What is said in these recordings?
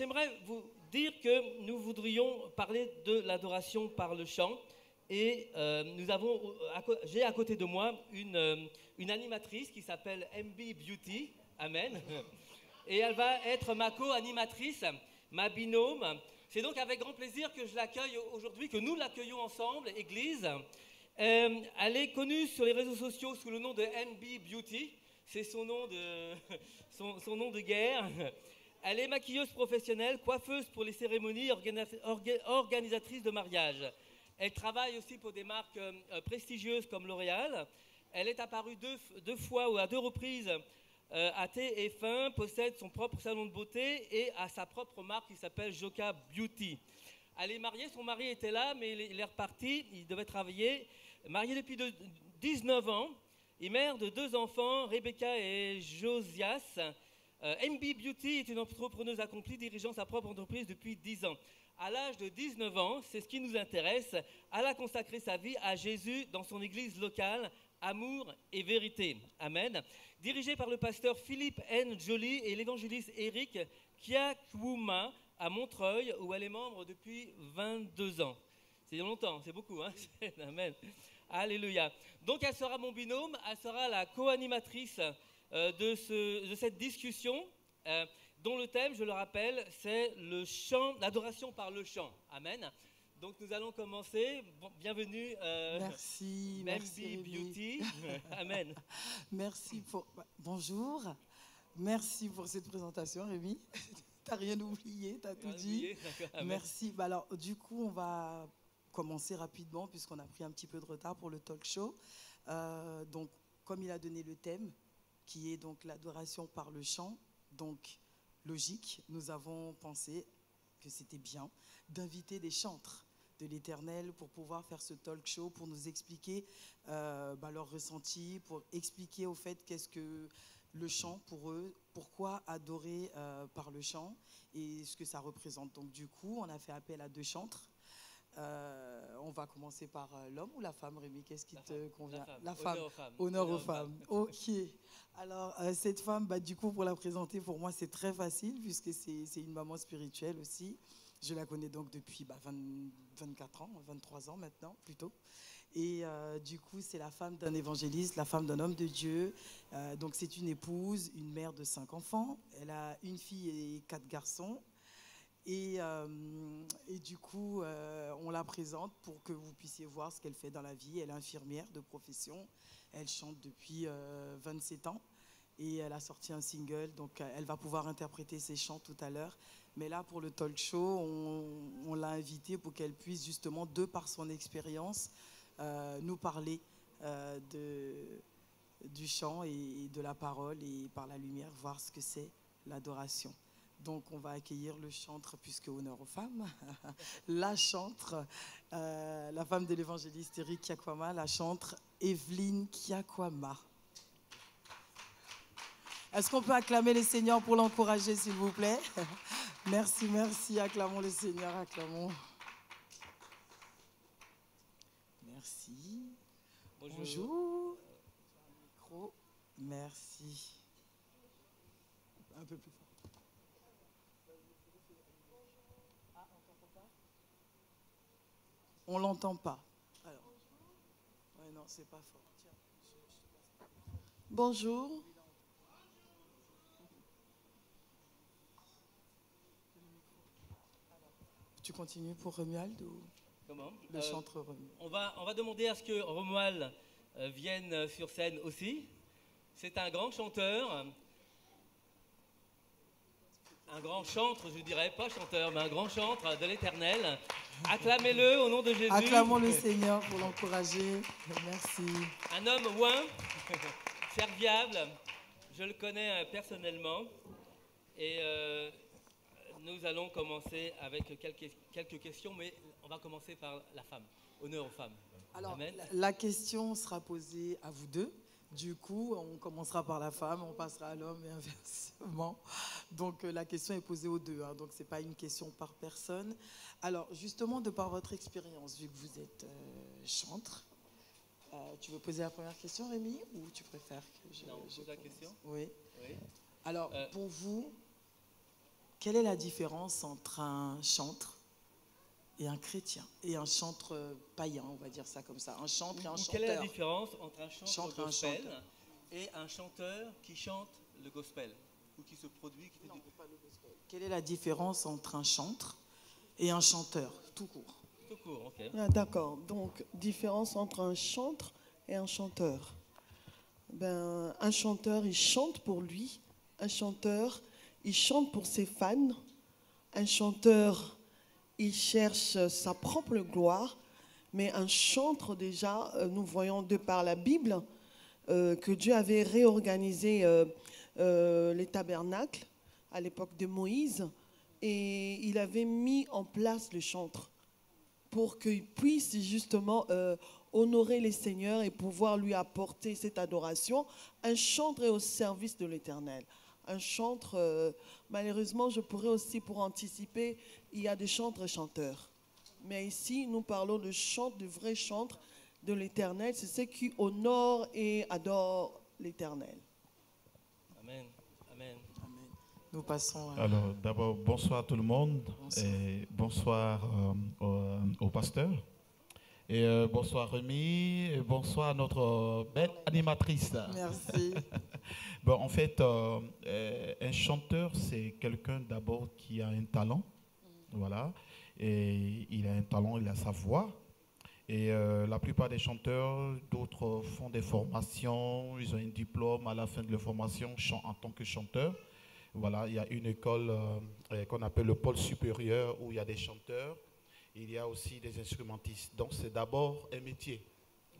j'aimerais vous dire que nous voudrions parler de l'adoration par le chant. Et j'ai à côté de moi une animatrice qui s'appelle MB Beauty. Amen. Et elle va être ma co-animatrice, ma binôme. C'est donc avec grand plaisir que je l'accueille aujourd'hui, que nous l'accueillons ensemble, Église. Elle est connue sur les réseaux sociaux sous le nom de MB Beauty. C'est son nom son nom de guerre. Elle est maquilleuse professionnelle, coiffeuse pour les cérémonies, organisatrice de mariage. Elle travaille aussi pour des marques prestigieuses comme L'Oréal. Elle est apparue deux fois ou à deux reprises à TF1, possède son propre salon de beauté et a sa propre marque qui s'appelle Joka Beauty. Elle est mariée, son mari était là, mais il est reparti, il devait travailler. Mariée depuis 19 ans et mère de 2 enfants, Rebecca et Josias. MB Beauty est une entrepreneuse accomplie dirigeant sa propre entreprise depuis 10 ans. À l'âge de 19 ans, c'est ce qui nous intéresse, elle a consacré sa vie à Jésus dans son église locale, Amour et Vérité. Amen. Dirigée par le pasteur Philippe N. Joly et l'évangéliste Eric Kiakwuma à Montreuil, où elle est membre depuis 22 ans. C'est longtemps, c'est beaucoup, hein. Amen. Alléluia. Donc elle sera mon binôme, elle sera la co-animatrice de cette discussion dont le thème, je le rappelle, c'est le chant, l'adoration par le chant. Amen. Donc nous allons commencer. Bienvenue. Merci. Merci Beauty. Amen. Merci pour. Bonjour. Merci pour cette présentation, Rémi. T'as rien oublié, t'as tout dit. Merci. Alors, du coup, on va commencer rapidement puisqu'on a pris un petit peu de retard pour le talk show. Donc, comme il a donné le thème, qui est donc l'adoration par le chant, donc logique, nous avons pensé que c'était bien d'inviter des chantres de l'Éternel pour pouvoir faire ce talk show, pour nous expliquer leur ressenti, pour expliquer au fait qu'est-ce que le chant pour eux, pourquoi adorer par le chant et ce que ça représente. Donc du coup, on a fait appel à 2 chantres. On va commencer par l'homme ou la femme, Rémi? Qu'est-ce qui te convient? La femme. Honneur aux femmes. Ok. Alors, cette femme, du coup, pour la présenter, pour moi, c'est très facile puisque c'est une maman spirituelle aussi. Je la connais donc depuis 24 ans, 23 ans maintenant, plutôt. Et du coup, c'est la femme d'un évangéliste, la femme d'un homme de Dieu. Donc, c'est une épouse, une mère de 5 enfants. Elle a une fille et 4 garçons. Et du coup, on la présente pour que vous puissiez voir ce qu'elle fait dans la vie. Elle est infirmière de profession. Elle chante depuis 27 ans. Et elle a sorti un single. Donc, elle va pouvoir interpréter ses chants tout à l'heure. Mais là, pour le talk show, on l'a invitée pour qu'elle puisse justement, de par son expérience, nous parler du chant et de la parole et par la lumière, voir ce que c'est l'adoration. Donc, on va accueillir le chantre, puisque honneur aux femmes, la chantre, la femme de l'évangéliste Eric Kiakwama, la chantre Evelyne Kiakwama. Est-ce qu'on peut acclamer le Seigneur pour l'encourager, s'il vous plaît? Merci, merci. Acclamons le Seigneur, acclamons. Merci. Bonjour. Micro. Merci. Un peu plus fort. On l'entend pas. Alors. Ouais, non, c'est pas fort. Tiens, bonjour. Tu continues pour Romuald ou Comment le chantre Romuald? On va demander à ce que Romuald vienne sur scène aussi. C'est un grand chanteur. Un grand chantre, je dirais, pas chanteur, mais un grand chantre de l'Éternel. Acclamez-le au nom de Jésus. Acclamons le Seigneur pour l'encourager. Merci. Un homme ouin, serviable. Je le connais personnellement. Et nous allons commencer avec quelques questions, mais on va commencer par la femme. Honneur aux femmes. Alors, Amen. la question sera posée à vous deux. Du coup, on commencera par la femme, on passera à l'homme et inversement. Donc, la question est posée aux deux. Hein, donc, ce n'est pas une question par personne. Alors, justement, de par votre expérience, vu que vous êtes chantre, tu veux poser la première question, Rémi, ou tu préfères que je pose la question? Oui. Oui. Alors, pour vous, Quelle est la différence entre un chantre et un chrétien, et un chantre païen, on va dire ça comme ça, un chantre et un chanteur? Quelle est la différence entre un chanteur gospel et un chanteur qui chante le gospel ou qui se produit, qui fait du... pas le gospel. Quelle est la différence entre un chantre et un chanteur, tout court? Tout court, ok. Ah, d'accord. Donc, différence entre un chantre et un chanteur. Ben, un chanteur, il chante pour lui. Un chanteur, il chante pour ses fans. Un chanteur, il cherche sa propre gloire. Mais un chantre, déjà, nous voyons de par la Bible que Dieu avait réorganisé les tabernacles à l'époque de Moïse. Et il avait mis en place le chantre pour qu'il puisse justement honorer les seigneurs et pouvoir lui apporter cette adoration. Un chantre est au service de l'Éternel. Un chantre, malheureusement, je pourrais aussi, pour anticiper, il y a des chantres et chanteurs. Mais ici, nous parlons de chantre, de vrais chantres de l'Éternel. C'est ceux qui honorent et adorent l'Éternel. Amen. Amen. Amen. Nous passons à... Alors, d'abord, bonsoir à tout le monde. Bonsoir. Et bonsoir au pasteur. Et bonsoir Rémi. Et bonsoir à notre belle animatrice. Merci. Bon, en fait, un chanteur, c'est quelqu'un d'abord qui a un talent. Voilà. Et il a un talent, il a sa voix. Et la plupart des chanteurs, d'autres font des formations, ils ont un diplôme à la fin de leur formation en tant que chanteur. Voilà, il y a une école qu'on appelle le pôle supérieur où il y a des chanteurs. Il y a aussi des instrumentistes. Donc c'est d'abord un métier.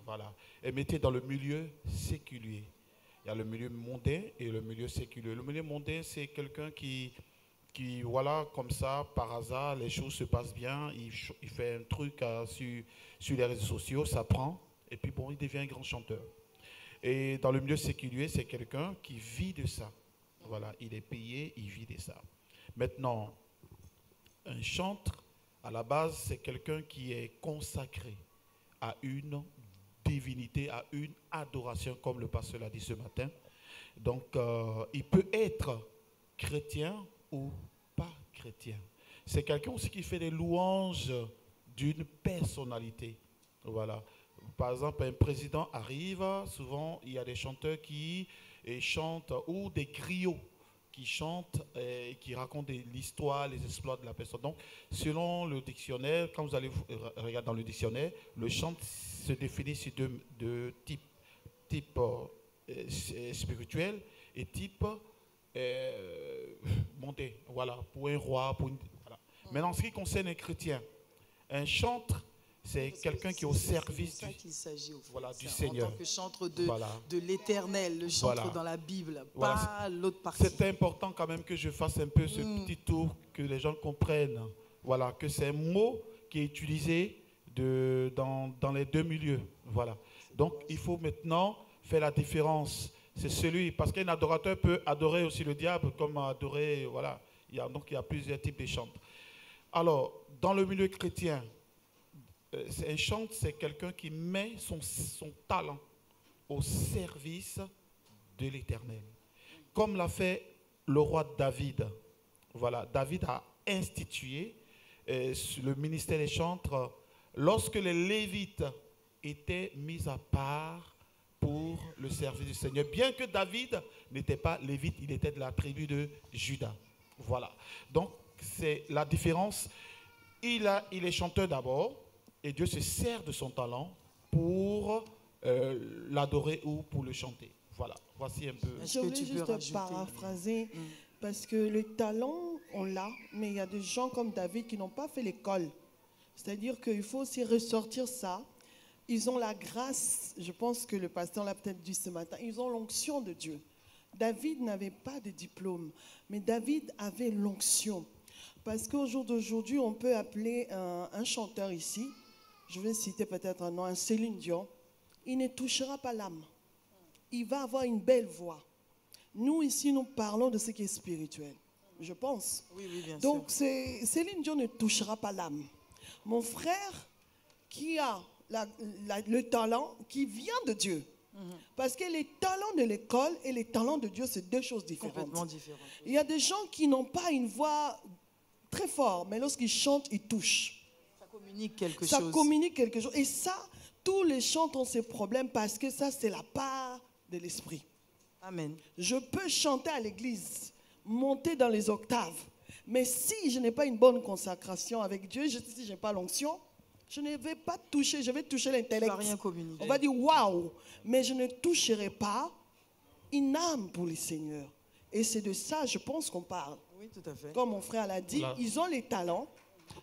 Voilà, un métier dans le milieu séculier. Il y a le milieu mondain et le milieu séculier. Le milieu mondain, c'est quelqu'un qui, voilà, comme ça, par hasard, les choses se passent bien. Il fait un truc sur les réseaux sociaux, ça prend. Et puis bon, il devient un grand chanteur. Et dans le milieu séculier, c'est quelqu'un qui vit de ça. Voilà, il est payé, il vit de ça. Maintenant, un chantre, à la base, c'est quelqu'un qui est consacré à une divinité, à une adoration, comme le pasteur l'a dit ce matin. Donc, il peut être chrétien ou pas chrétien. C'est quelqu'un aussi qui fait des louanges d'une personnalité. Voilà. Par exemple, un président arrive, souvent il y a des chanteurs qui chantent, ou des griots qui chantent et qui racontent l'histoire, les exploits de la personne. Donc, selon le dictionnaire, quand vous allez regarder dans le dictionnaire, le chant se définit sur deux types. Type spirituel et type mondain. Voilà, pour un roi, pour une... Voilà. Maintenant, en ce qui concerne un chrétien, un chantre, c'est quelqu'un qui est au service du Seigneur. En tant que chantre de l'Éternel, le chantre dans la Bible, pas l'autre partie. C'est important quand même que je fasse un peu ce petit tour, que les gens comprennent. Voilà, que c'est un mot qui est utilisé dans les deux milieux. Voilà. Donc, il faut maintenant faire la différence. C'est celui, parce qu'un adorateur peut adorer aussi le diable, comme adorer, voilà. Donc, il y a plusieurs types de chantres. Alors, dans le milieu chrétien, un chantre, c'est quelqu'un qui met son talent au service de l'Éternel. Comme l'a fait le roi David. Voilà, David a institué le ministère des chantres lorsque les Lévites étaient mis à part pour le service du Seigneur. Bien que David n'était pas lévite, il était de la tribu de Juda. Voilà. Donc, c'est la différence. Il est chanteur d'abord. Et Dieu se sert de son talent pour l'adorer ou pour le chanter. Voilà, voici un peu. Je voulais juste paraphraser, parce que le talent, on l'a, mais il y a des gens comme David qui n'ont pas fait l'école. C'est-à-dire qu'il faut aussi ressortir ça. Ils ont la grâce, je pense que le pasteur l'a peut-être dit ce matin, ils ont l'onction de Dieu. David n'avait pas de diplôme, mais David avait l'onction. Parce qu'au jour d'aujourd'hui, on peut appeler un chanteur ici, je vais citer peut-être un nom, un Céline Dion, il ne touchera pas l'âme. Il va avoir une belle voix. Nous, ici, nous parlons de ce qui est spirituel, je pense. Oui, bien Donc, sûr. Céline Dion ne touchera pas l'âme. Mon frère, qui a le talent, qui vient de Dieu, Parce que les talents de l'école et les talents de Dieu, c'est deux choses différentes. Complètement différent. Il y a des gens qui n'ont pas une voix très forte, mais lorsqu'ils chantent, ils touchent. Ça communique quelque Ça chose. communique quelque chose. Et ça, tous les chants ont ces problèmes parce que ça, c'est la part de l'esprit. Amen. Je peux chanter à l'église, monter dans les octaves, mais si je n'ai pas une bonne consacration avec Dieu, si je n'ai pas l'onction, je ne vais pas toucher, je vais toucher Tu l'intellect. vas rien communiquer. On va dire waouh, mais je ne toucherai pas une âme pour le Seigneur. Et c'est de ça, je pense qu'on parle. Oui, tout à fait. Comme mon frère l'a dit, Voilà. ils ont les talents,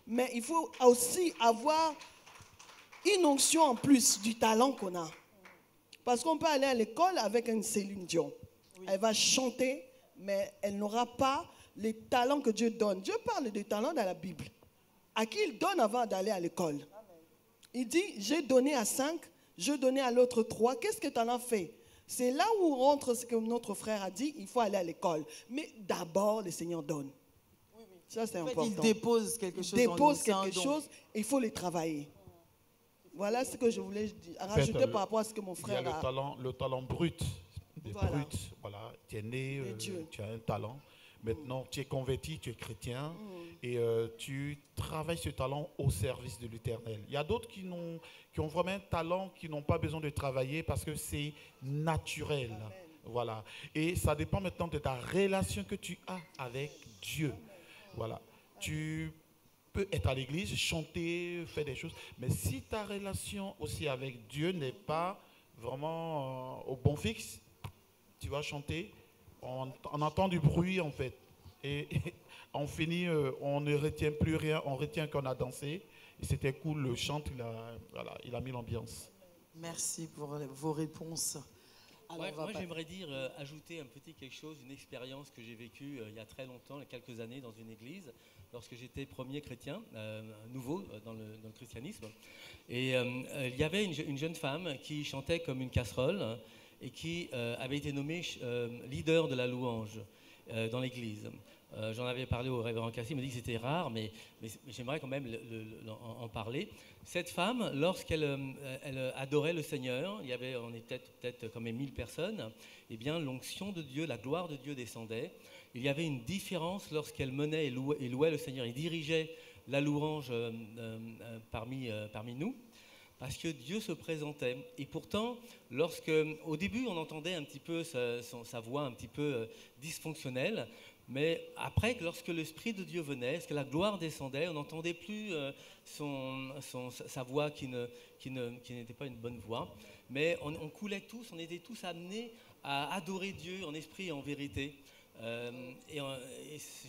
mais il faut aussi avoir une onction en plus du talent qu'on a. Parce qu'on peut aller à l'école avec une Céline Dion. Elle va chanter, mais elle n'aura pas les talents que Dieu donne. Dieu parle des talents dans la Bible. À qui il donne avant d'aller à l'école? Il dit, j'ai donné à 5, je donnais à l'autre 3. Qu'est-ce que tu en as fait? C'est là où rentre ce que notre frère a dit, il faut aller à l'école. Mais d'abord, le Seigneur donne. Ça, c'est En fait, important. il dépose quelque chose. Il dépose C'est un quelque don. chose et il faut les travailler. Voilà ce que je voulais rajouter par rapport à ce que mon Il y a frère a. le talent brut. Voilà. Brut, voilà. Tu es né, De Dieu. tu as un talent. Maintenant, tu es converti, tu es chrétien et tu travailles ce talent au service de l'Éternel. Il y a d'autres qui ont vraiment un talent, qui n'ont pas besoin de travailler parce que c'est naturel. Amen. Voilà. Et ça dépend maintenant de ta relation que tu as avec Dieu. Voilà. Tu peux être à l'église, chanter, faire des choses, mais si ta relation aussi avec Dieu n'est pas vraiment au bon fixe, tu vas chanter, on entend du bruit en fait, et on finit, on ne retient plus rien, on retient qu'on a dansé, et c'était cool, le chant, il a mis l'ambiance. Merci pour vos réponses. Alors, Ouais, on va moi, pas- j'aimerais dire, ajouter un petit quelque chose, une expérience que j'ai vécue il y a très longtemps, il y a quelques années, dans une église, lorsque j'étais premier chrétien, nouveau dans le christianisme. Et il y avait une jeune femme qui chantait comme une casserole et qui avait été nommée leader de la louange dans l'église. J'en avais parlé au révérend Cassis, il m'a dit que c'était rare, mais j'aimerais quand même en parler. Cette femme, lorsqu'elle elle adorait le Seigneur, on était peut-être comme 1000 personnes, eh bien l'onction de Dieu, la gloire de Dieu descendait. Il y avait une différence lorsqu'elle menait et louait le Seigneur. Il dirigeait la louange parmi nous, parce que Dieu se présentait. Et pourtant, au début, on entendait un petit peu sa voix un petit peu dysfonctionnelle, mais après, lorsque l'Esprit de Dieu venait, lorsque la gloire descendait, on n'entendait plus sa voix qui n'était pas une bonne voix, mais on coulait tous, on était tous amenés à adorer Dieu en esprit et en vérité. Et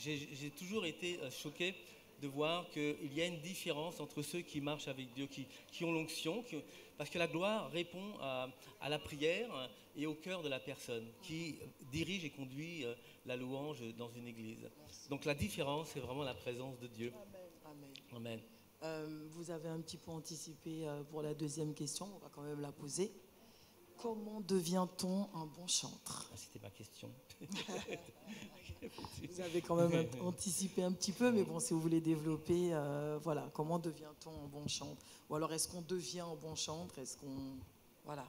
j'ai toujours été choqué de voir qu'il y a une différence entre ceux qui marchent avec Dieu, qui ont l'onction, parce que la gloire répond à la prière et au cœur de la personne qui dirige et conduit la louange dans une église. Donc la différence, c'est vraiment la présence de Dieu. Amen. Amen. Vous avez un petit peu anticipé pour la deuxième question, on va quand même la poser. Comment devient-on un bon chanteur? Ah, c'était ma question. Vous avez quand même anticipé un petit peu, mais bon, si vous voulez développer, voilà, comment devient-on un bon chanteur? Ou alors est-ce qu'on devient un bon chanteur? Est-ce qu'on... Voilà,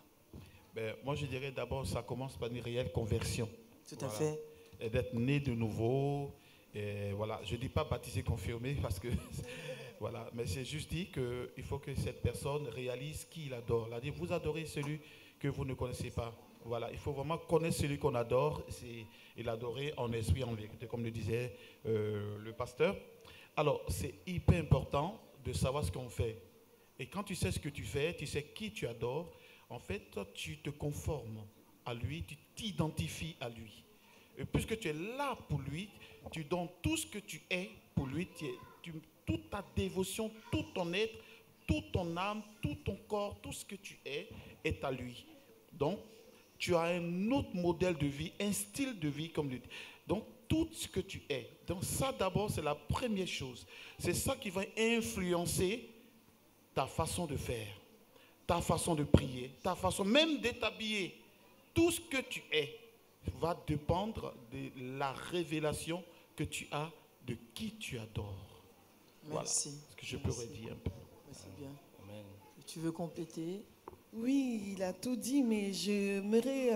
Ben, moi, je dirais d'abord, ça commence par une réelle conversion. tout à Voilà. fait. Et d'être né de nouveau. Et voilà, je ne dis pas baptisé, confirmé, parce que voilà, mais c'est juste dit qu'il faut que cette personne réalise qui il adore. Elle a dit, vous adorez celui que vous ne connaissez pas. Voilà, il faut vraiment connaître celui qu'on adore et l'adorer en esprit, en vérité, comme le disait le pasteur. Alors, c'est hyper important de savoir ce qu'on fait. Et quand tu sais ce que tu fais, tu sais qui tu adores, en fait, toi, tu te conformes à lui, tu t'identifies à lui. Et puisque tu es là pour lui, tu donnes tout ce que tu es pour lui, toute ta dévotion, tout ton être, toute ton âme, tout ton corps, tout ce que tu est à lui. Donc, tu as un autre modèle de vie, un style de vie, comme le dit. Donc, tout ce que tu es. Donc, ça d'abord, c'est la première chose. C'est ça qui va influencer ta façon de faire, ta façon de prier, ta façon même de t'habiller. Tout ce que tu es va dépendre de la révélation que tu as de qui tu adores. Merci. Voilà ce que je pourrais dire un peu. C'est bien. Amen. Tu veux compléter? Oui, il a tout dit, mais j'aimerais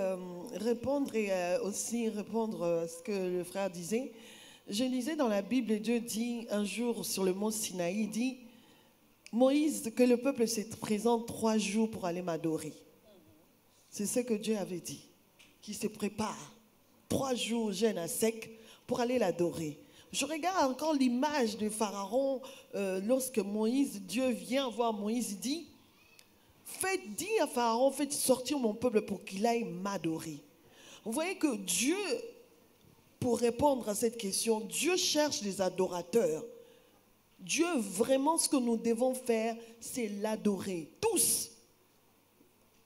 répondre et aussi répondre à ce que le frère disait. Je lisais dans la Bible, Dieu dit un jour sur le mont Sinaï, il dit, Moïse, que le peuple se présente 3 jours pour aller m'adorer. C'est ce que Dieu avait dit, qu'il se prépare 3 jours jeûne à sec pour aller l'adorer. Je regarde encore l'image de Pharaon lorsque Dieu vient voir Moïse, il dit, dis à Pharaon, faites sortir mon peuple pour qu'il aille m'adorer. Vous voyez que Dieu, pour répondre à cette question, Dieu cherche des adorateurs. Dieu, vraiment, ce que nous devons faire, c'est l'adorer. Tous.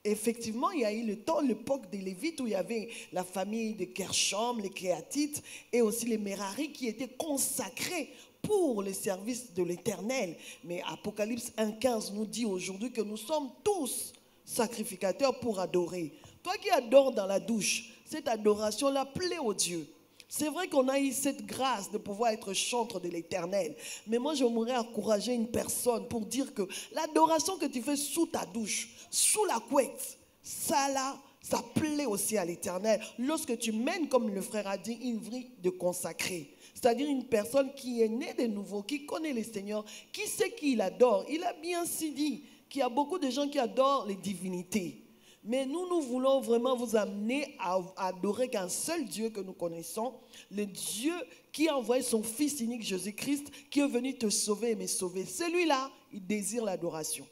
Effectivement, il y a eu l'époque des Lévites où il y avait la famille de Gershom, les Kéatites et aussi les Merari qui étaient consacrés pour le service de l'Éternel. Mais Apocalypse 1,15 nous dit aujourd'hui que nous sommes tous sacrificateurs pour adorer. Toi qui adores dans la douche, cette adoration-là plaît au Dieu. C'est vrai qu'on a eu cette grâce de pouvoir être chantre de l'Éternel. Mais moi, j'aimerais encourager une personne pour dire que l'adoration que tu fais sous ta douche, sous la couette, ça là, ça plaît aussi à l'Éternel. Lorsque tu mènes, comme le frère a dit, une vie de consacré. C'est-à-dire une personne qui est née de nouveau, qui connaît le Seigneur, qui sait qu'il adore. Il a bien si dit qu'il y a beaucoup de gens qui adorent les divinités. Mais nous voulons vraiment vous amener à adorer qu'un seul Dieu que nous connaissons, le Dieu qui a envoyé son Fils unique Jésus-Christ, qui est venu te sauver et me sauver. Celui-là, il désire l'adoration.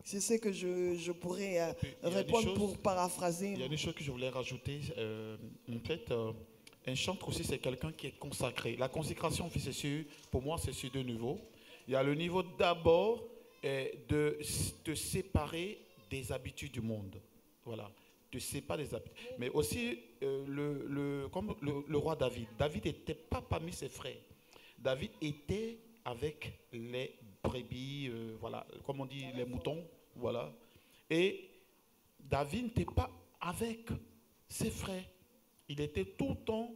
C'est ce que je pourrais répondre pour paraphraser. Il y a une chose que je voulais rajouter. En fait, un chantre aussi, c'est quelqu'un qui est consacré. La consécration, pour moi, c'est sur 2 niveaux. Il y a le niveau d'abord de te séparer des habitudes du monde. Voilà. Tu ne sais pas des habitudes. Mais aussi, comme le roi David. David n'était pas parmi ses frères. David était avec les brebis, voilà, comme on dit, les moutons. Voilà. Et David n'était pas avec ses frères. Il était tout le temps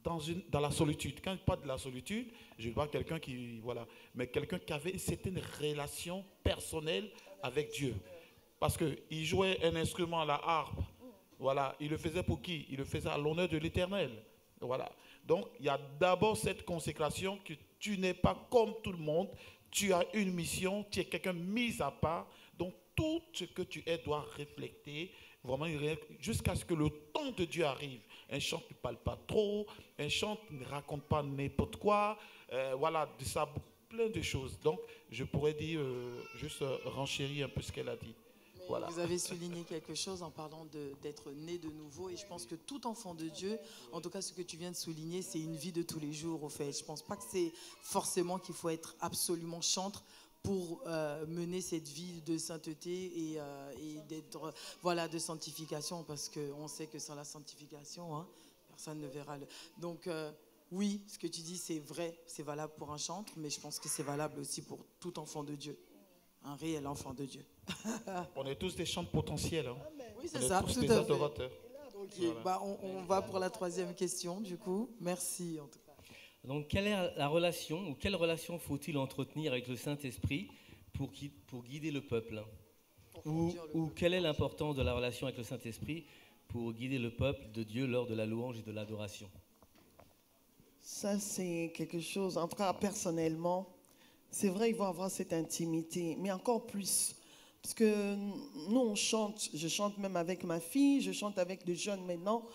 dans la solitude. Quand je parle de la solitude, je vois quelqu'un qui, voilà, mais quelqu'un qui avait une certaine relation personnelle avec Dieu. Parce qu'il jouait un instrument, la harpe. Voilà. Il le faisait pour qui? Il le faisait à l'honneur de l'Éternel. Voilà. Donc, il y a d'abord cette consécration que tu n'es pas comme tout le monde. Tu as une mission, tu es quelqu'un mis à part. Donc, tout ce que tu es doit refléter vraiment jusqu'à ce que le temps de Dieu arrive. Un chant ne parle pas trop, un chant ne raconte pas n'importe quoi. Voilà, de ça, plein de choses. Donc, je pourrais dire, juste renchérir un peu ce qu'elle a dit. Voilà. Vous avez souligné quelque chose en parlant d'être né de nouveau, et je pense que tout enfant de Dieu, en tout cas ce que tu viens de souligner, c'est une vie de tous les jours au fait. Je ne pense pas que c'est forcément qu'il faut être absolument chantre pour mener cette vie de sainteté et d'être, voilà, de sanctification, parce qu'on sait que sans la sanctification, personne ne verra. Donc oui, ce que tu dis c'est vrai, c'est valable pour un chantre, mais je pense que c'est valable aussi pour tout enfant de Dieu. Un réel enfant de Dieu. On est tous des chantres potentiels. Hein. Oui, c'est ça, tous tout des à adorateurs. fait. Okay. Voilà. On va pour la 3e question, du coup. Merci, en tout cas. Donc, quelle est la relation, ou quelle relation faut-il entretenir avec le Saint-Esprit pour guider le peuple? Ou quelle est l'importance de la relation avec le Saint-Esprit pour guider le peuple de Dieu lors de la louange et de l'adoration? Ça, c'est quelque chose, en tout cas, personnellement, c'est vrai, il va avoir cette intimité, mais encore plus. Parce que nous, on chante, je chante même avec ma fille, je chante avec des jeunes maintenant.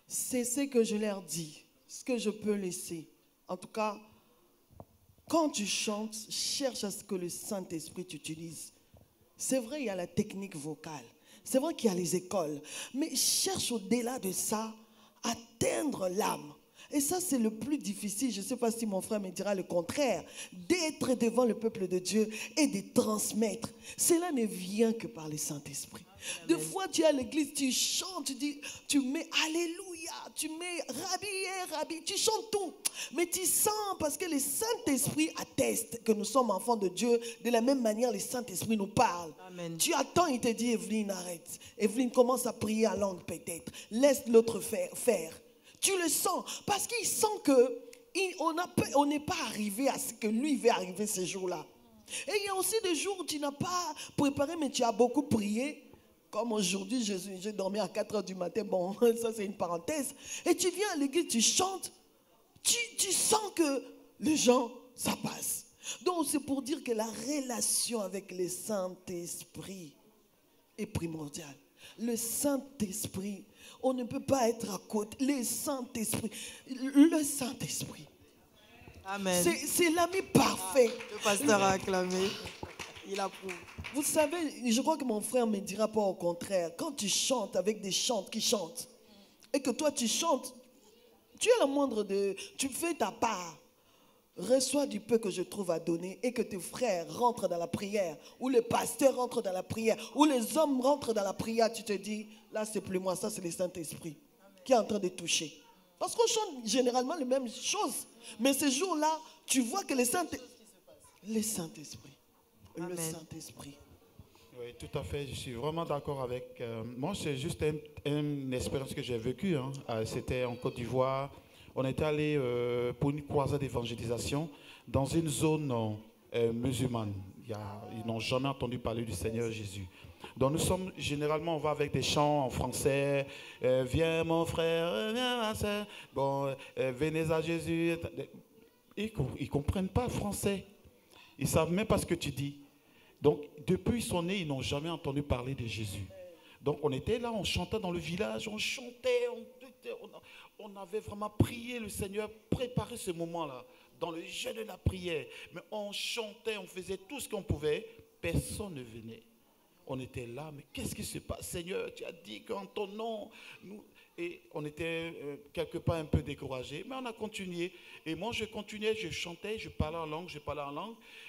C'est ce que je leur dis, ce que je peux laisser. En tout cas, quand tu chantes, cherche à ce que le Saint-Esprit t'utilise. C'est vrai, il y a la technique vocale. C'est vrai qu'il y a les écoles. Mais cherche au-delà de ça, atteindre l'âme. Et ça, c'est le plus difficile. Je ne sais pas si mon frère me dira le contraire. D'être devant le peuple de Dieu et de transmettre. Cela ne vient que par le Saint-Esprit. Des fois, tu es à l'église, tu chantes, tu mets Alléluia, tu mets Rabbi, tu chantes tout. Mais tu sens, parce que le Saint-Esprit atteste que nous sommes enfants de Dieu. De la même manière, le Saint-Esprit nous parle. Amen. Tu attends, il te dit, Evelyne, arrête. Evelyne, commence à prier en langue peut-être. Laisse l'autre faire. Tu le sens, parce qu'il sent qu'on n'est pas arrivé à ce que lui veut arriver ce jour-là. Et il y a aussi des jours où tu n'as pas préparé, mais tu as beaucoup prié. Comme aujourd'hui, j'ai dormi à 4 heures du matin. Bon, ça c'est une parenthèse. Et tu viens à l'église, tu chantes. Tu sens que les gens, ça passe. Donc c'est pour dire que la relation avec le Saint-Esprit est primordiale. Le Saint-Esprit, on ne peut pas être à côté. Le Saint-Esprit. Amen. C'est l'ami parfait. Le pasteur a acclamé. Il approuve. Vous savez, je crois que mon frère me dira pas au contraire. Quand tu chantes avec des chantes qui chantent, et que toi tu chantes, tu es la moindre de... Tu fais ta part. Reçois du peu que je trouve à donner et que tes frères rentrent dans la prière, ou les pasteurs rentrent dans la prière, ou les hommes rentrent dans la prière, tu te dis, là c'est plus moi, ça c'est le Saint-Esprit qui est en train de toucher. Parce qu'on chante généralement les mêmes choses. Mais ces jours-là, tu vois que le Saint-Esprit... Le Saint-Esprit. Le Saint-Esprit. Oui, tout à fait. Je suis vraiment d'accord avec... moi, c'est juste une expérience que j'ai vécue. Hein. C'était en Côte d'Ivoire. On était allé pour une croisade d'évangélisation dans une zone musulmane. Ils n'ont jamais entendu parler du Seigneur Jésus. Donc nous sommes, généralement, on va avec des chants en français. Viens mon frère, viens ma soeur. Bon, venez à Jésus. Ils ne comprennent pas le français. Ils ne savent même pas ce que tu dis. Donc, depuis qu'ils sont nés, ils n'ont jamais entendu parler de Jésus. Donc, on était là, on chantait dans le village, on chantait, on avait vraiment prié le Seigneur, préparé ce moment-là, dans le jeûne de la prière. Mais on chantait, on faisait tout ce qu'on pouvait, personne ne venait. On était là, mais qu'est-ce qui se passe, Seigneur? Tu as dit qu'en ton nom, nous... Et on était quelque part un peu découragés, mais on a continué. Et moi, je continuais, je chantais, je parlais en langue,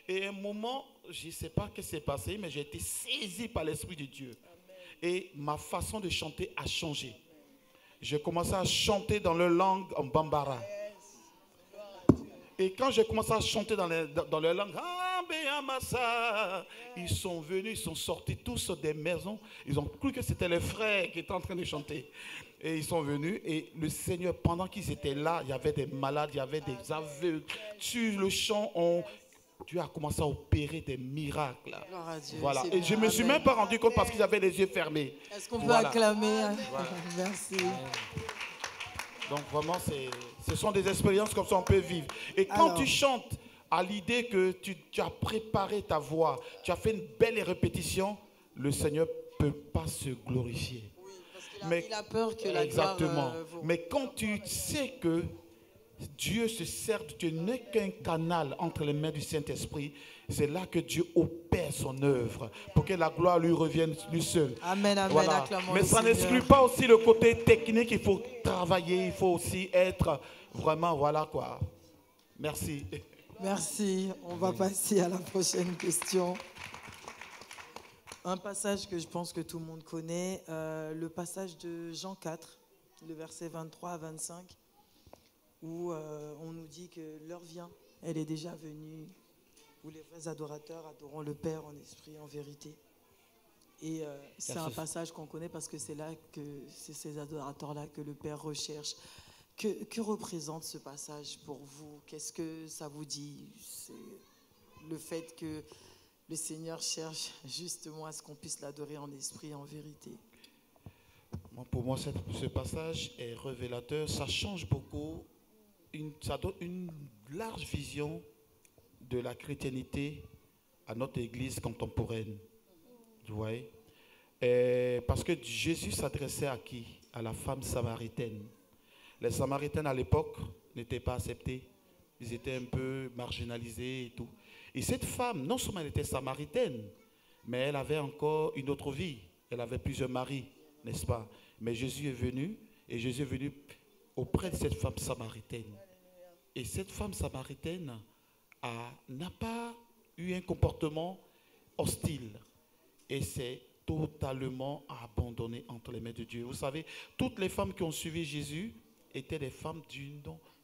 Et à un moment, je ne sais pas ce qui s'est passé, mais j'ai été saisi par l'Esprit de Dieu. Amen. Et ma façon de chanter a changé. J'ai commencé à chanter dans leur langue en bambara. Et quand j'ai commencé à chanter dans leur langue, ils sont venus, ils sont sortis tous des maisons. Ils ont cru que c'était les frères qui étaient en train de chanter. Et ils sont venus et le Seigneur, pendant qu'ils étaient là, il y avait des malades, il y avait des aveugles. Sur le champ, Dieu a commencé à opérer des miracles. Voilà. Et je ne me suis même pas rendu compte parce qu'ils avaient les yeux fermés. Est-ce qu'on peut acclamer? Voilà. Merci. Donc vraiment, ce sont des expériences comme ça on peut vivre. Et quand tu chantes, à l'idée que tu as préparé ta voix, tu as fait une belle répétition, le Seigneur ne peut pas se glorifier. Oui, parce qu'il a peur que la exactement. gloire... Mais quand tu sais que Dieu se sert, tu n'es qu'un canal entre les mains du Saint-Esprit, c'est là que Dieu opère son œuvre pour que la gloire lui revienne lui seul. Amen, amen. Voilà. Mais ça n'exclut pas aussi le côté technique, il faut travailler, il faut aussi être vraiment, voilà quoi. Merci. Merci. On va passer à la prochaine question. Un passage que je pense que tout le monde connaît, le passage de Jean 4, le verset 23 à 25, où on nous dit que l'heure vient, elle est déjà venue, où les vrais adorateurs adoreront le Père en esprit, en vérité. Et c'est un passage qu'on connaît parce que c'est là que c'est ces adorateurs-là que le Père recherche. Que représente ce passage pour vous? Qu'est-ce que ça vous dit? C'est le fait que le Seigneur cherche justement à ce qu'on puisse l'adorer en esprit et en vérité. Pour moi, ce passage est révélateur. Ça change beaucoup. Ça donne une large vision de la chrétienté à notre église contemporaine. Vous voyez? Parce que Jésus s'adressait à qui? À la femme samaritaine. Les Samaritains à l'époque n'étaient pas acceptés. Ils étaient un peu marginalisés et tout. Et cette femme, non seulement elle était samaritaine, mais elle avait encore une autre vie. Elle avait plusieurs maris, n'est-ce pas? Mais Jésus est venu, et Jésus est venu auprès de cette femme samaritaine. Et cette femme samaritaine n'a pas eu un comportement hostile. Et c'est totalement abandonné entre les mains de Dieu. Vous savez, toutes les femmes qui ont suivi Jésus étaient des femmes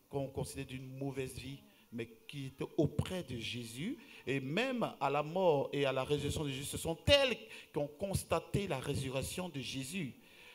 qu'on considère d'une mauvaise vie, mais qui étaient auprès de Jésus. Et même à la mort et à la résurrection de Jésus, ce sont elles qui ont constaté la résurrection de Jésus.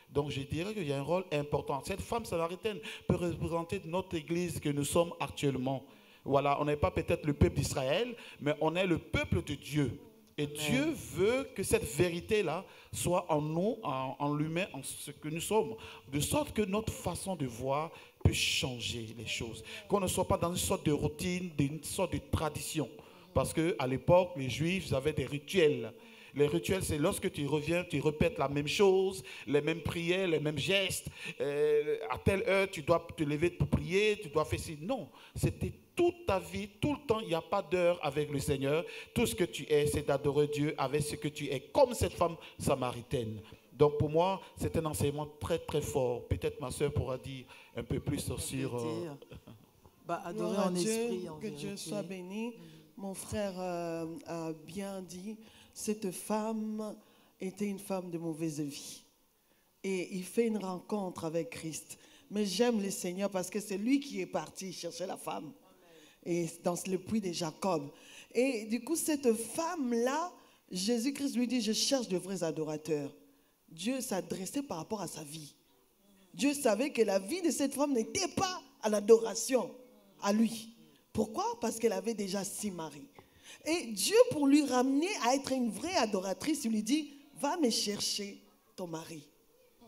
Donc je dirais qu'il y a un rôle important. Cette femme samaritaine peut représenter notre église que nous sommes actuellement. Voilà, on n'est pas peut-être le peuple d'Israël, mais on est le peuple de Dieu. Et Dieu veut que cette vérité-là soit en nous, en l'humain, en ce que nous sommes, de sorte que notre façon de voir peut changer les choses. Qu'on ne soit pas dans une sorte de routine, une sorte de tradition. Parce qu'à l'époque, les Juifs avaient des rituels. Les rituels, c'est lorsque tu reviens, tu répètes la même chose, les mêmes prières, les mêmes gestes. À telle heure, tu dois te lever pour prier, tu dois faire ci. Non, c'était toute ta vie, tout le temps, il n'y a pas d'heure avec le Seigneur. Tout ce que tu es, c'est d'adorer Dieu avec ce que tu es, comme cette femme samaritaine. Donc pour moi, c'est un enseignement très très fort. Peut-être ma soeur pourra dire un peu plus sur... adorer en esprit. Que Dieu soit béni. Mon frère a bien dit, cette femme était une femme de mauvaise vie. Et il fait une rencontre avec Christ. Mais j'aime le Seigneur parce que c'est lui qui est parti chercher la femme. Et dans le puits de Jacob. Et du coup, cette femme-là, Jésus-Christ lui dit, je cherche de vrais adorateurs. Dieu s'adressait par rapport à sa vie. Dieu savait que la vie de cette femme n'était pas à l'adoration, à lui. Pourquoi? Parce qu'elle avait déjà 6 maris. Et Dieu, pour lui ramener à être une vraie adoratrice, il lui dit, va me chercher ton mari.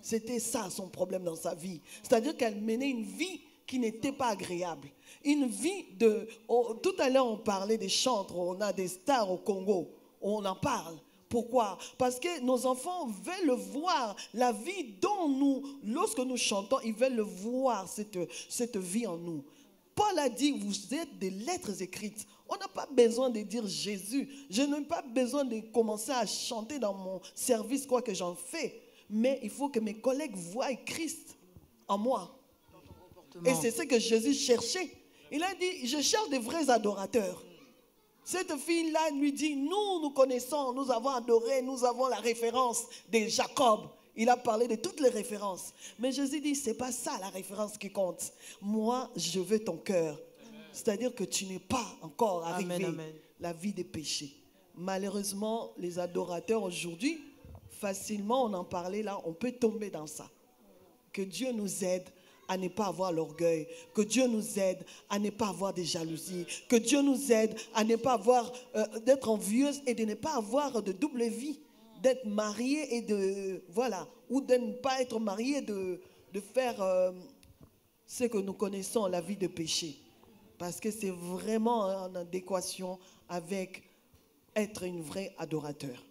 C'était ça son problème dans sa vie. C'est-à-dire qu'elle menait une vie qui n'était pas agréable. Une vie de... tout à l'heure, on parlait des chantres, on a des stars au Congo, on en parle. Pourquoi? Parce que nos enfants veulent voir la vie dont nous, lorsque nous chantons, ils veulent voir cette vie en nous. Paul a dit, vous êtes des lettres écrites. On n'a pas besoin de dire Jésus. Je n'ai pas besoin de commencer à chanter dans mon service, quoi que j'en fais. Mais il faut que mes collègues voient Christ en moi. Et c'est ce que Jésus cherchait. Il a dit, je cherche des vrais adorateurs. Cette fille-là lui dit, nous connaissons, nous avons adoré, nous avons la référence de Jacob. Il a parlé de toutes les références. Mais Jésus dit, ce n'est pas ça la référence qui compte. Moi, je veux ton cœur. C'est-à-dire que tu n'es pas encore arrivé la vie des péchés. Malheureusement, les adorateurs aujourd'hui, facilement, on en parlait là, on peut tomber dans ça. Que Dieu nous aide à ne pas avoir l'orgueil, que Dieu nous aide à ne pas avoir des jalousies, que Dieu nous aide à ne pas avoir d'être envieuse et de ne pas avoir de double vie, d'être marié et de voilà, ou de ne pas être marié, de faire ce que nous connaissons, la vie de péché, parce que c'est vraiment en adéquation avec être une vraie adorateur.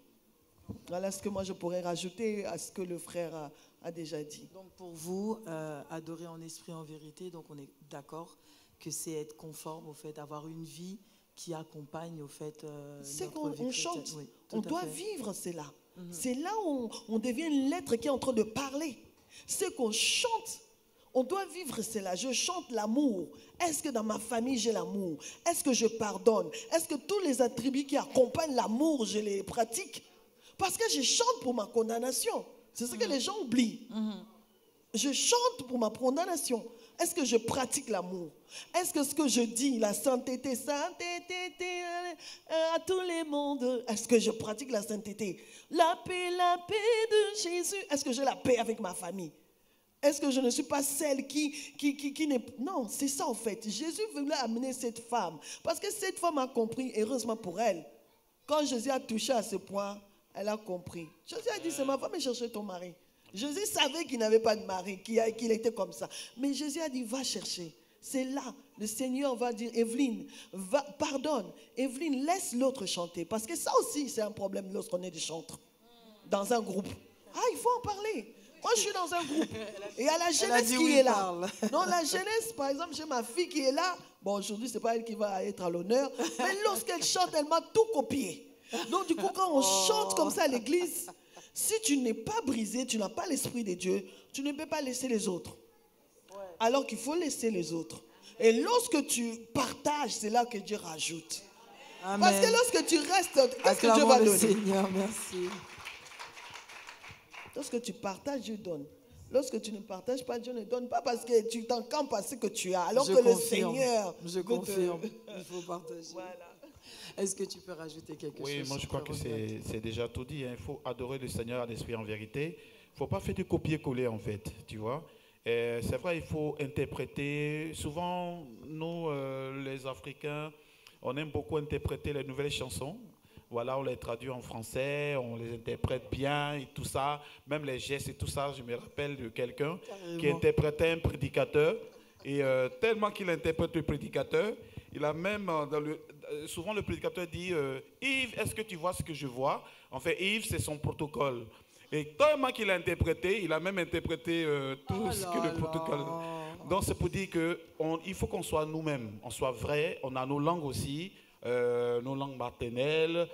Voilà ce que moi je pourrais rajouter à ce que le frère a déjà dit. Donc pour vous, adorer en esprit, en vérité, donc on est d'accord que c'est être conforme au fait d'avoir une vie qui accompagne au fait c'est notre vie. On chante, oui, on doit vivre cela. C'est là où on devient une lettre qui est en train de parler. C'est qu'on chante, on doit vivre cela. Je chante l'amour. Est-ce que dans ma famille j'ai l'amour? Est-ce que je pardonne? Est-ce que tous les attributs qui accompagnent l'amour, je les pratique? Parce que je chante pour ma condamnation. C'est ce que les gens oublient. Je chante pour ma condamnation. Est-ce que je pratique l'amour? Est-ce que ce que je dis, la sainteté, à tous les mondes, est-ce que je pratique la sainteté? La paix de Jésus. Est-ce que j'ai la paix avec ma famille? Est-ce que je ne suis pas celle qui n'est... Non, c'est ça en fait. Jésus voulait amener cette femme. Parce que cette femme a compris, heureusement pour elle. Quand Jésus a touché à ce point, elle a compris. Jésus a dit, c'est ma femme, chercher ton mari. Jésus savait qu'il n'avait pas de mari, qu'il était comme ça. Mais Jésus a dit, va chercher. C'est là, le Seigneur va dire, Evelyne, pardonne. Evelyne, laisse l'autre chanter. Parce que ça aussi, c'est un problème lorsqu'on est des chantres. Dans un groupe. Ah, il faut en parler. Moi, je suis dans un groupe. Et il y a la jeunesse qui est là. Non, la jeunesse, par exemple, j'ai ma fille qui est là. Bon, aujourd'hui, ce n'est pas elle qui va être à l'honneur. Mais lorsqu'elle chante, elle m'a tout copié. Donc, du coup, quand on chante comme ça à l'église, si tu n'es pas brisé, tu n'as pas l'esprit de Dieu, tu ne peux pas laisser les autres. Alors qu'il faut laisser les autres. Et lorsque tu partages, c'est là que Dieu rajoute. Amen. Parce que lorsque tu restes, qu'est-ce que Dieu va donner? Seigneur, merci. Lorsque tu partages, Dieu donne. Lorsque tu ne partages pas, Dieu ne donne pas parce que tu t'encampes à ce que tu as. Alors que le Seigneur... Je confirme. Il faut partager. Voilà. Est-ce que tu peux rajouter quelque chose? Oui, moi je crois que c'est déjà tout dit. Il faut adorer le Seigneur à l'esprit en vérité. Il ne faut pas faire du copier-coller en fait, tu vois. C'est vrai, il faut interpréter. Souvent, nous, les Africains, on aime beaucoup interpréter les nouvelles chansons. Voilà, on les traduit en français, on les interprète bien et tout ça. Même les gestes et tout ça, je me rappelle de quelqu'un qui interprétait un prédicateur. Et tellement qu'il interprète le prédicateur, il a même, souvent le prédicateur dit, Yves, est-ce que tu vois ce que je vois? En fait, Yves, c'est son protocole. Et tellement qu'il a interprété, il a même interprété tout ce que le protocole. Donc c'est pour dire qu'il faut qu'on soit nous-mêmes, on soit vrai, on a nos langues aussi, nos langues maternelles,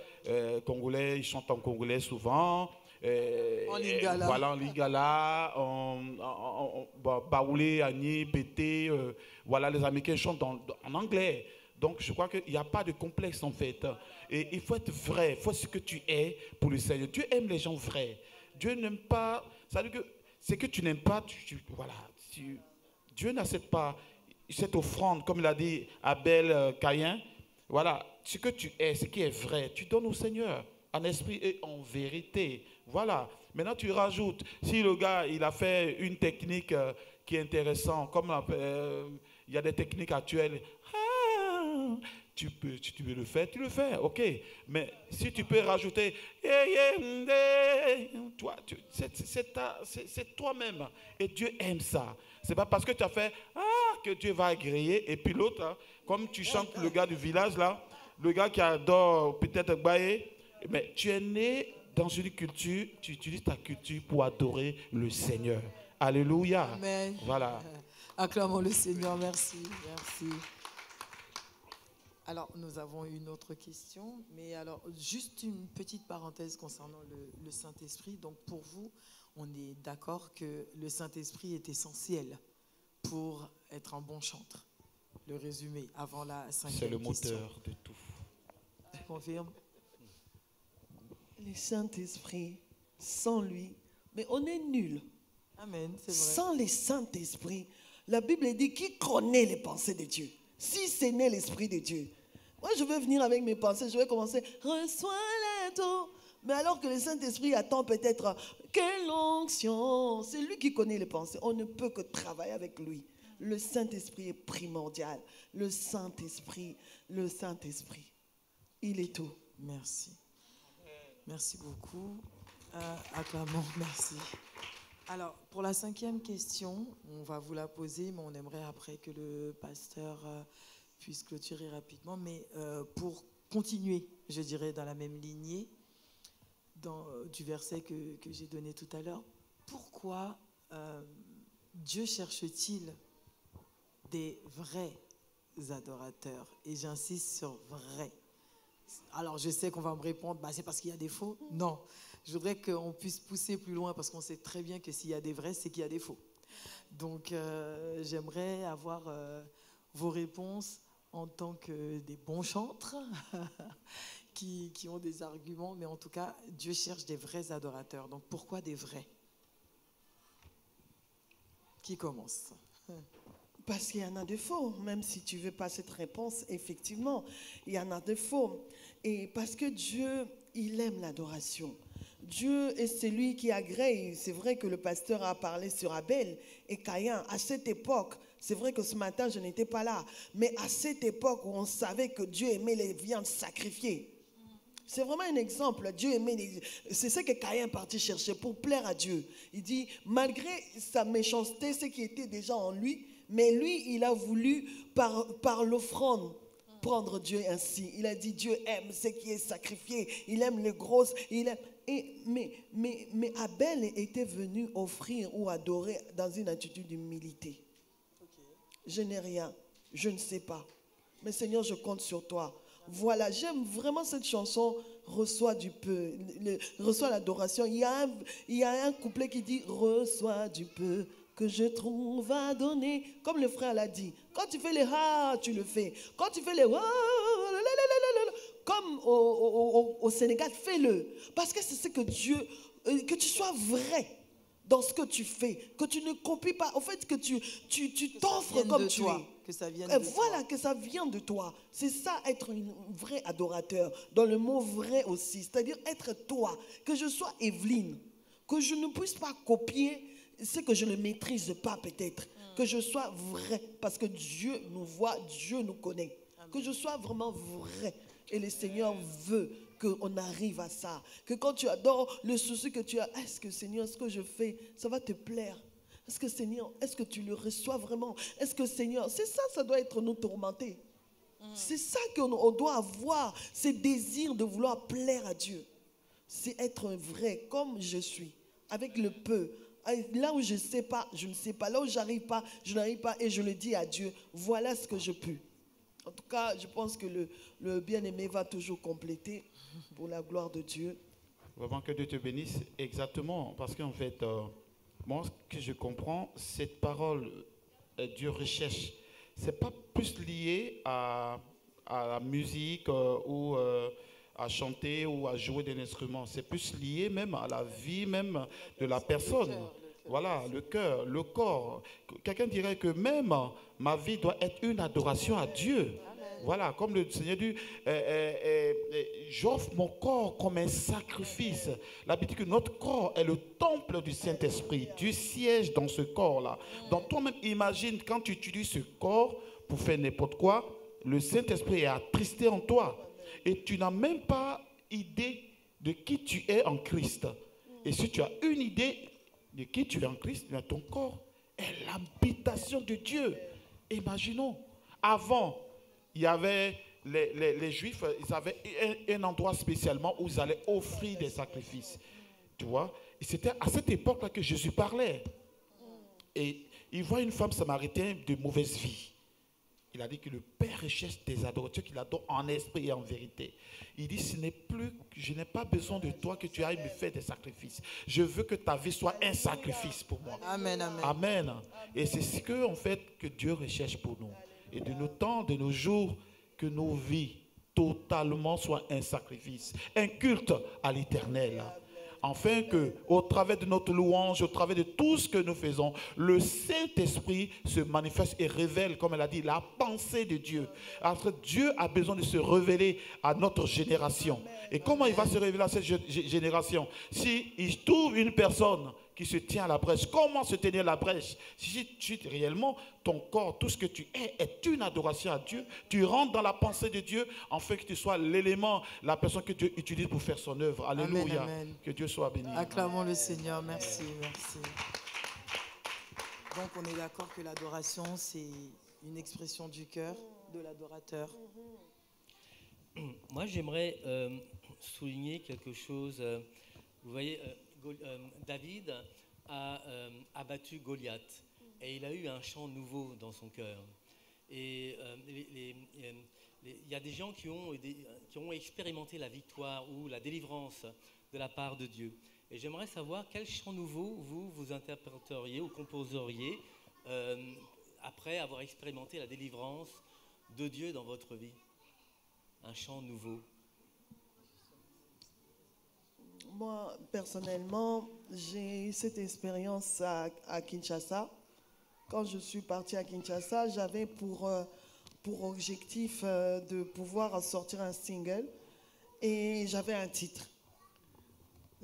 congolais, ils chantent en congolais souvent. En lingala. Voilà, en lingala, en baoulé, agni, pété. Voilà, les Américains chantent en anglais. Donc, je crois qu'il n'y a pas de complexe, en fait. Et il faut être vrai, il faut ce que tu es pour le Seigneur. Dieu aime les gens vrais. Dieu n'aime pas... C'est-à-dire que ce que tu n'aimes pas, Dieu n'accepte pas cette offrande, comme il a dit Abel, Caïn. Voilà, ce que tu es, ce qui est vrai, tu donnes au Seigneur, en esprit et en vérité. Voilà. Maintenant, tu rajoutes. Si le gars, il a fait une technique qui est intéressante, comme il y a des techniques actuelles, tu peux le faire, tu le fais, ok. Mais si tu peux rajouter, toi, c'est toi-même. Et Dieu aime ça. C'est pas parce que tu as fait, que Dieu va agréer. Et puis l'autre, comme tu chantes le gars du village, là, le gars qui adore peut-être Baye, mais tu es né dans une culture, tu utilises ta culture pour adorer le Seigneur. Alléluia. Amen. Voilà. Acclamons le Seigneur, merci. Merci. Alors, nous avons une autre question, mais alors, juste une petite parenthèse concernant le Saint-Esprit. Donc, pour vous, on est d'accord que le Saint-Esprit est essentiel pour être un bon chanteur. Le résumé, avant la 5e question. C'est le moteur de tout. Tu confirmes? Le Saint-Esprit, sans lui, mais on est nul. Amen, c'est vrai. Sans le Saint-Esprit, la Bible dit qui connaît les pensées de Dieu? Si ce n'est l'Esprit de Dieu. Moi, je vais venir avec mes pensées, je vais commencer, reçois-les tout. Mais alors que le Saint-Esprit attend peut-être, quelle onction. C'est lui qui connaît les pensées. On ne peut que travailler avec lui. Le Saint-Esprit est primordial. Le Saint-Esprit, il est tout. Merci. Merci beaucoup. Acclamons, merci. Alors, pour la 5e question, on va vous la poser, mais on aimerait après que le pasteur puisse clôturer rapidement. Mais pour continuer, je dirais, dans la même lignée du verset que j'ai donné tout à l'heure, pourquoi Dieu cherche-t-il des vrais adorateurs? Et j'insiste sur vrai. Alors, je sais qu'on va me répondre, c'est parce qu'il y a des faux. Non, je voudrais qu'on puisse pousser plus loin parce qu'on sait très bien que s'il y a des vrais, c'est qu'il y a des faux. Donc, j'aimerais avoir vos réponses en tant que des bons chantres qui ont des arguments. Mais en tout cas, Dieu cherche des vrais adorateurs. Donc, pourquoi des vrais? Qui commence? Parce qu'il y en a de faux, même si tu ne veux pas cette réponse, effectivement, il y en a de faux. Et parce que Dieu, il aime l'adoration. Dieu est celui qui agrée. C'est vrai que le pasteur a parlé sur Abel et Caïn. À cette époque, c'est vrai que ce matin, je n'étais pas là, mais à cette époque où on savait que Dieu aimait les viandes sacrifiées, c'est vraiment un exemple. Dieu aimait c'est ce que Caïn est parti chercher pour plaire à Dieu. Il dit, malgré sa méchanceté, ce qui était déjà en lui, mais lui, il a voulu, par l'offrande, prendre Dieu ainsi. Il a dit, Dieu aime ce qui est sacrifié. Il aime les grosses. Mais Abel était venu offrir ou adorer dans une attitude d'humilité. Je n'ai rien. Je ne sais pas. Mais Seigneur, je compte sur toi. Voilà, j'aime vraiment cette chanson, reçois du peu, reçois l'adoration. Il y a un couplet qui dit, reçois du peu que je trouve à donner. Comme le frère l'a dit, quand tu fais les tu le fais. Quand tu fais les comme au Sénégal, fais-le. Parce que c'est ce que Dieu, que tu sois vrai dans ce que tu fais, que tu ne copies pas, en fait, que tu t'offres comme tu es. Que ça vienne de voilà, que ça vient de toi. C'est ça, être un vrai adorateur, dans le mot vrai aussi, c'est-à-dire être toi, que je sois Evelyne, que je ne puisse pas copier c'est que je ne maîtrise pas peut-être. Que je sois vrai, parce que Dieu nous voit, Dieu nous connaît. Amen. Que je sois vraiment vrai. Et le Seigneur veut qu'on arrive à ça. Que quand tu adores, le souci que tu as, est-ce que Seigneur, ce que je fais, ça va te plaire? Est-ce que Seigneur, est-ce que tu le reçois vraiment? Est-ce que Seigneur, c'est ça, ça doit être nous tourmenter. C'est ça qu'on doit avoir, ce désir de vouloir plaire à Dieu. C'est être vrai comme je suis, avec le peu. Là où je ne sais pas, je ne sais pas. Là où j'arrive pas, je n'arrive pas. Et je le dis à Dieu, voilà ce que je peux. En tout cas, je pense que le bien-aimé va toujours compléter pour la gloire de Dieu. Vraiment que Dieu te bénisse. Exactement, parce qu'en fait, moi, ce que je comprends, cette parole, Dieu recherche, ce n'est pas plus lié à la musique ou à chanter ou à jouer d'un instrument. C'est plus lié même à la vie même de la personne. Voilà, le cœur, le corps. Quelqu'un dirait que même ma vie doit être une adoration à Dieu. Voilà, comme le Seigneur dit, j'offre mon corps comme un sacrifice. La Bible dit que notre corps est le temple du Saint-Esprit. Dieu siège dans ce corps-là. Donc toi-même, imagine quand tu utilises ce corps pour faire n'importe quoi, le Saint-Esprit est attristé en toi. Et tu n'as même pas idée de qui tu es en Christ. Et si tu as une idée de qui tu es en Christ, ton corps est l'habitation de Dieu. Imaginons, avant, il y avait les Juifs, ils avaient un endroit spécialement où ils allaient offrir des sacrifices. Tu vois? Et c'était à cette époque-là que Jésus parlait. Et il voit une femme samaritaine de mauvaise vie. Il a dit que le Père recherche des adorateurs qu'il adore en esprit et en vérité. Il dit, je n'ai pas besoin de toi que tu ailles me faire des sacrifices. Je veux que ta vie soit un sacrifice pour moi. Amen, amen. Amen. Et c'est ce que, en fait, que Dieu recherche pour nous. Et de nos temps, de nos jours, que nos vies totalement soient un sacrifice, un culte à l'Éternel. Afin que, au travers de notre louange, au travers de tout ce que nous faisons, le Saint-Esprit se manifeste et révèle, comme elle a dit, la pensée de Dieu. Alors, Dieu a besoin de se révéler à notre génération. Et comment il va se révéler à cette génération? S'il trouve une personne qui se tient à la brèche, comment se tenir à la brèche? Si réellement ton corps, tout ce que tu est une adoration à Dieu, tu rentres dans la pensée de Dieu, afin que tu sois l'élément, la personne que Dieu utilise pour faire son œuvre. Alléluia. Amen, amen. Que Dieu soit béni. Acclamons le Seigneur. Merci, merci. Donc on est d'accord que l'adoration, c'est une expression du cœur de l'adorateur. Moi, j'aimerais souligner quelque chose. Vous voyez, David a abattu Goliath et il a eu un chant nouveau dans son cœur. Et il y a des gens qui ont expérimenté la victoire ou la délivrance de la part de Dieu. Et j'aimerais savoir quel chant nouveau vous interpréteriez ou composeriez après avoir expérimenté la délivrance de Dieu dans votre vie. Un chant nouveau. Moi, personnellement, j'ai eu cette expérience à Kinshasa. Quand je suis partie à Kinshasa, j'avais pour objectif de pouvoir sortir un single. Et j'avais un titre.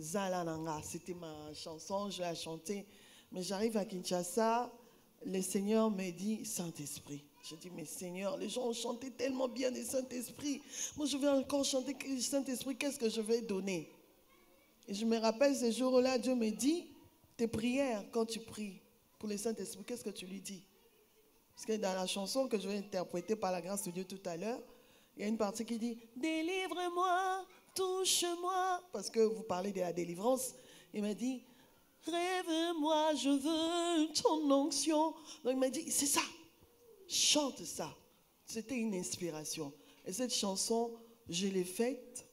Zalananga, c'était ma chanson, je l'ai chantée. Mais j'arrive à Kinshasa, le Seigneur me dit Saint-Esprit. Je dis, mais Seigneur, les gens ont chanté tellement bien le Saint-Esprit. Moi, je vais encore chanter le Saint-Esprit, qu'est-ce que je vais donner? Et je me rappelle ce jour-là, Dieu me dit, tes prières, quand tu pries pour le Saint-Esprit, qu'est-ce que tu lui dis? Parce que dans la chanson que je vais interpréter par la grâce de Dieu tout à l'heure, il y a une partie qui dit, délivre-moi, touche-moi. Parce que vous parlez de la délivrance. Il m'a dit, rêve-moi, je veux ton onction. Donc il m'a dit, c'est ça, chante ça. C'était une inspiration. Et cette chanson, je l'ai faite.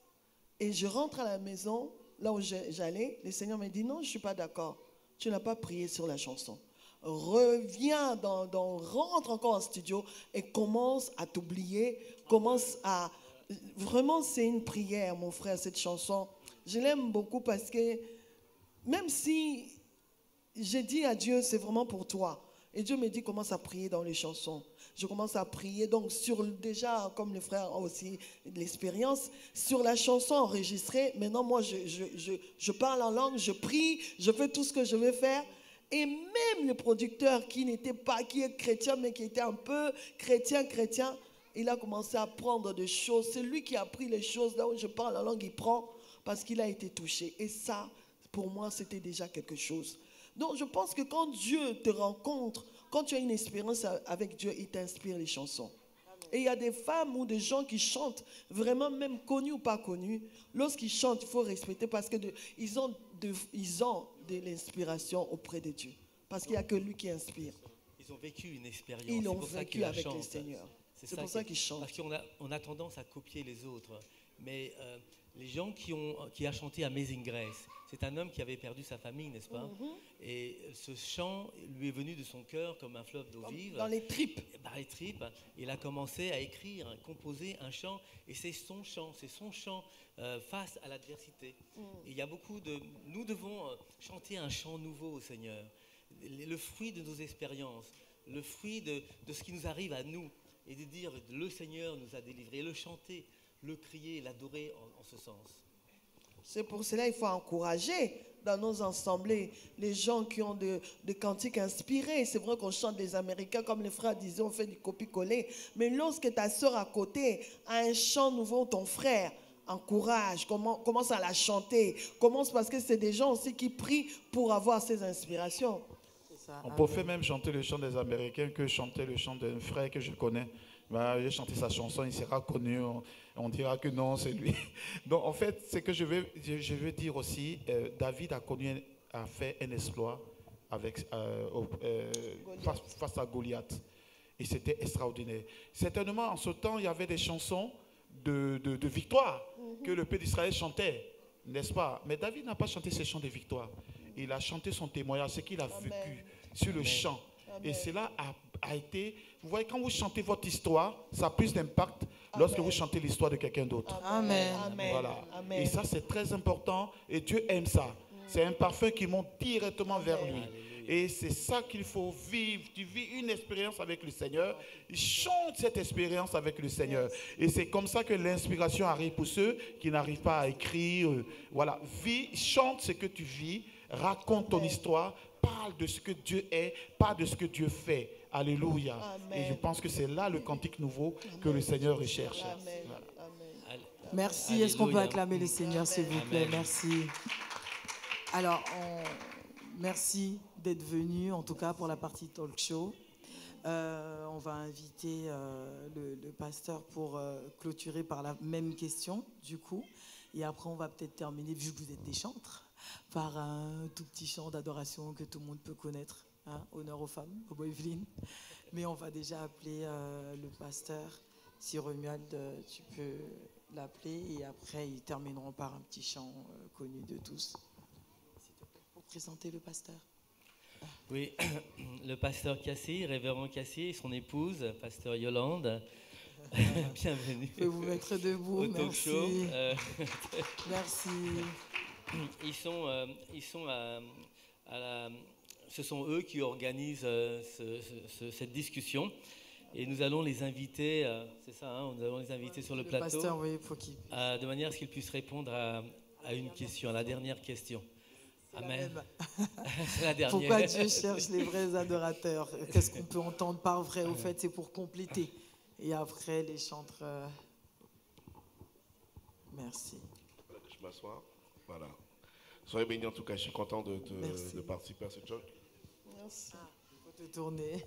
Et je rentre à la maison, là où j'allais, le Seigneur m'a dit, non, je ne suis pas d'accord. Tu n'as pas prié sur la chanson. Reviens, rentre encore en studio et commence à t'oublier, commence à... Vraiment, c'est une prière, mon frère, cette chanson. Je l'aime beaucoup parce que même si j'ai dit à Dieu, c'est vraiment pour toi. Et Dieu me dit, commence à prier dans les chansons. Je commence à prier, donc déjà, comme le frère a aussi l'expérience, sur la chanson enregistrée, maintenant moi je parle en langue, je prie, je fais tout ce que je veux faire. Et même le producteur qui n'était pas, qui est chrétien, mais qui était un peu chrétien, il a commencé à prendre des choses. C'est lui qui a pris les choses. Là où je parle la langue, il prend parce qu'il a été touché. Et ça, pour moi, c'était déjà quelque chose. Donc, je pense que quand Dieu te rencontre, quand tu as une expérience avec Dieu, il t'inspire les chansons. Et il y a des femmes ou des gens qui chantent, vraiment même connus ou pas connus. Lorsqu'ils chantent, il faut respecter parce qu'ils ont de l'inspiration auprès de Dieu. Parce qu'il n'y a que lui qui inspire. Ils ont vécu une expérience. Ils l'ont vécu avec le Seigneur. C'est pour ça qu'ils chantent. Parce qu'on a tendance à copier les autres. Mais les gens qui a chanté Amazing Grace, c'est un homme qui avait perdu sa famille, n'est-ce pas? Et ce chant lui est venu de son cœur comme un fleuve d'eau vive. Dans les tripes. Dans les tripes. Il a commencé à écrire, à composer un chant. Et c'est son chant face à l'adversité. Et il y a nous devons chanter un chant nouveau au Seigneur. Le fruit de nos expériences, le fruit de ce qui nous arrive à nous. Et de dire, le Seigneur nous a délivrés. Le chanter, le crier, l'adorer en ce sens. C'est pour cela qu'il faut encourager dans nos assemblées les gens qui ont des cantiques inspirés. C'est vrai qu'on chante des Américains, comme les frères disaient, on fait du copier-coller. Mais lorsque ta soeur à côté a un chant nouveau, ton frère, encourage, commence à la chanter. Commence parce que c'est des gens aussi qui prient pour avoir ces inspirations. On peut même chanter le chant des Américains que chanter le chant d'un frère que je connais. Il a chanté sa chanson, il sera connu, on dira que non, c'est lui. Donc en fait, ce que je veux dire aussi, David a fait un exploit face à Goliath. Et c'était extraordinaire. Certainement, en ce temps, il y avait des chansons de victoire que le peuple d'Israël chantait, n'est-ce pas? Mais David n'a pas chanté ces chants de victoire. Il a chanté son témoignage, ce qu'il a vécu sur le chant. Et cela a été... Vous voyez, quand vous chantez votre histoire, ça a plus d'impact lorsque vous chantez l'histoire de quelqu'un d'autre. Amen. Voilà. Et ça, c'est très important. Et Dieu aime ça. C'est un parfum qui monte directement vers lui. Et c'est ça qu'il faut vivre. Tu vis une expérience avec le Seigneur. Chante cette expérience avec le Seigneur. Et c'est comme ça que l'inspiration arrive pour ceux qui n'arrivent pas à écrire. Voilà. Chante ce que tu vis. Raconte ton histoire. Parle de ce que Dieu est. Parle de ce que Dieu fait. Alléluia. Amen. Et je pense que c'est là le cantique nouveau que le Seigneur recherche. Amen. Voilà. Amen. Merci. Est-ce qu'on peut acclamer le Seigneur, s'il vous plaît? Merci. Alors, merci d'être venu, en tout cas pour la partie talk show. On va inviter le pasteur pour clôturer par la même question, du coup. Et après, on va peut-être terminer, vu que vous êtes des chantres, par un tout petit chant d'adoration que tout le monde peut connaître. Honneur aux femmes, Bobo Evelyne. Mais on va déjà appeler le pasteur. Si Romuald, tu peux l'appeler. Et après, ils termineront par un petit chant connu de tous. Pour présenter le pasteur. Oui, le pasteur Cassier, révérend Cassier, et son épouse, pasteur Yolande. Bienvenue. Je peux vous mettre debout, au talk show. Merci. Ce sont eux qui organisent cette discussion. Et nous allons les inviter, c'est ça, nous allons les inviter sur le plateau. Pasteur, oui, faut qu'il... de manière à ce qu'ils puissent répondre à une question, à la dernière question. Amen. C'est la dernière. Pourquoi Dieu cherche les vrais adorateurs? Qu'est-ce qu'on peut entendre par vrai? Au fait, c'est pour compléter. Et après, les chantres... Merci. Je m'assois. Voilà. Soyez bénis en tout cas. Je suis content de participer à ce talk. Merci. Il faut te tourner.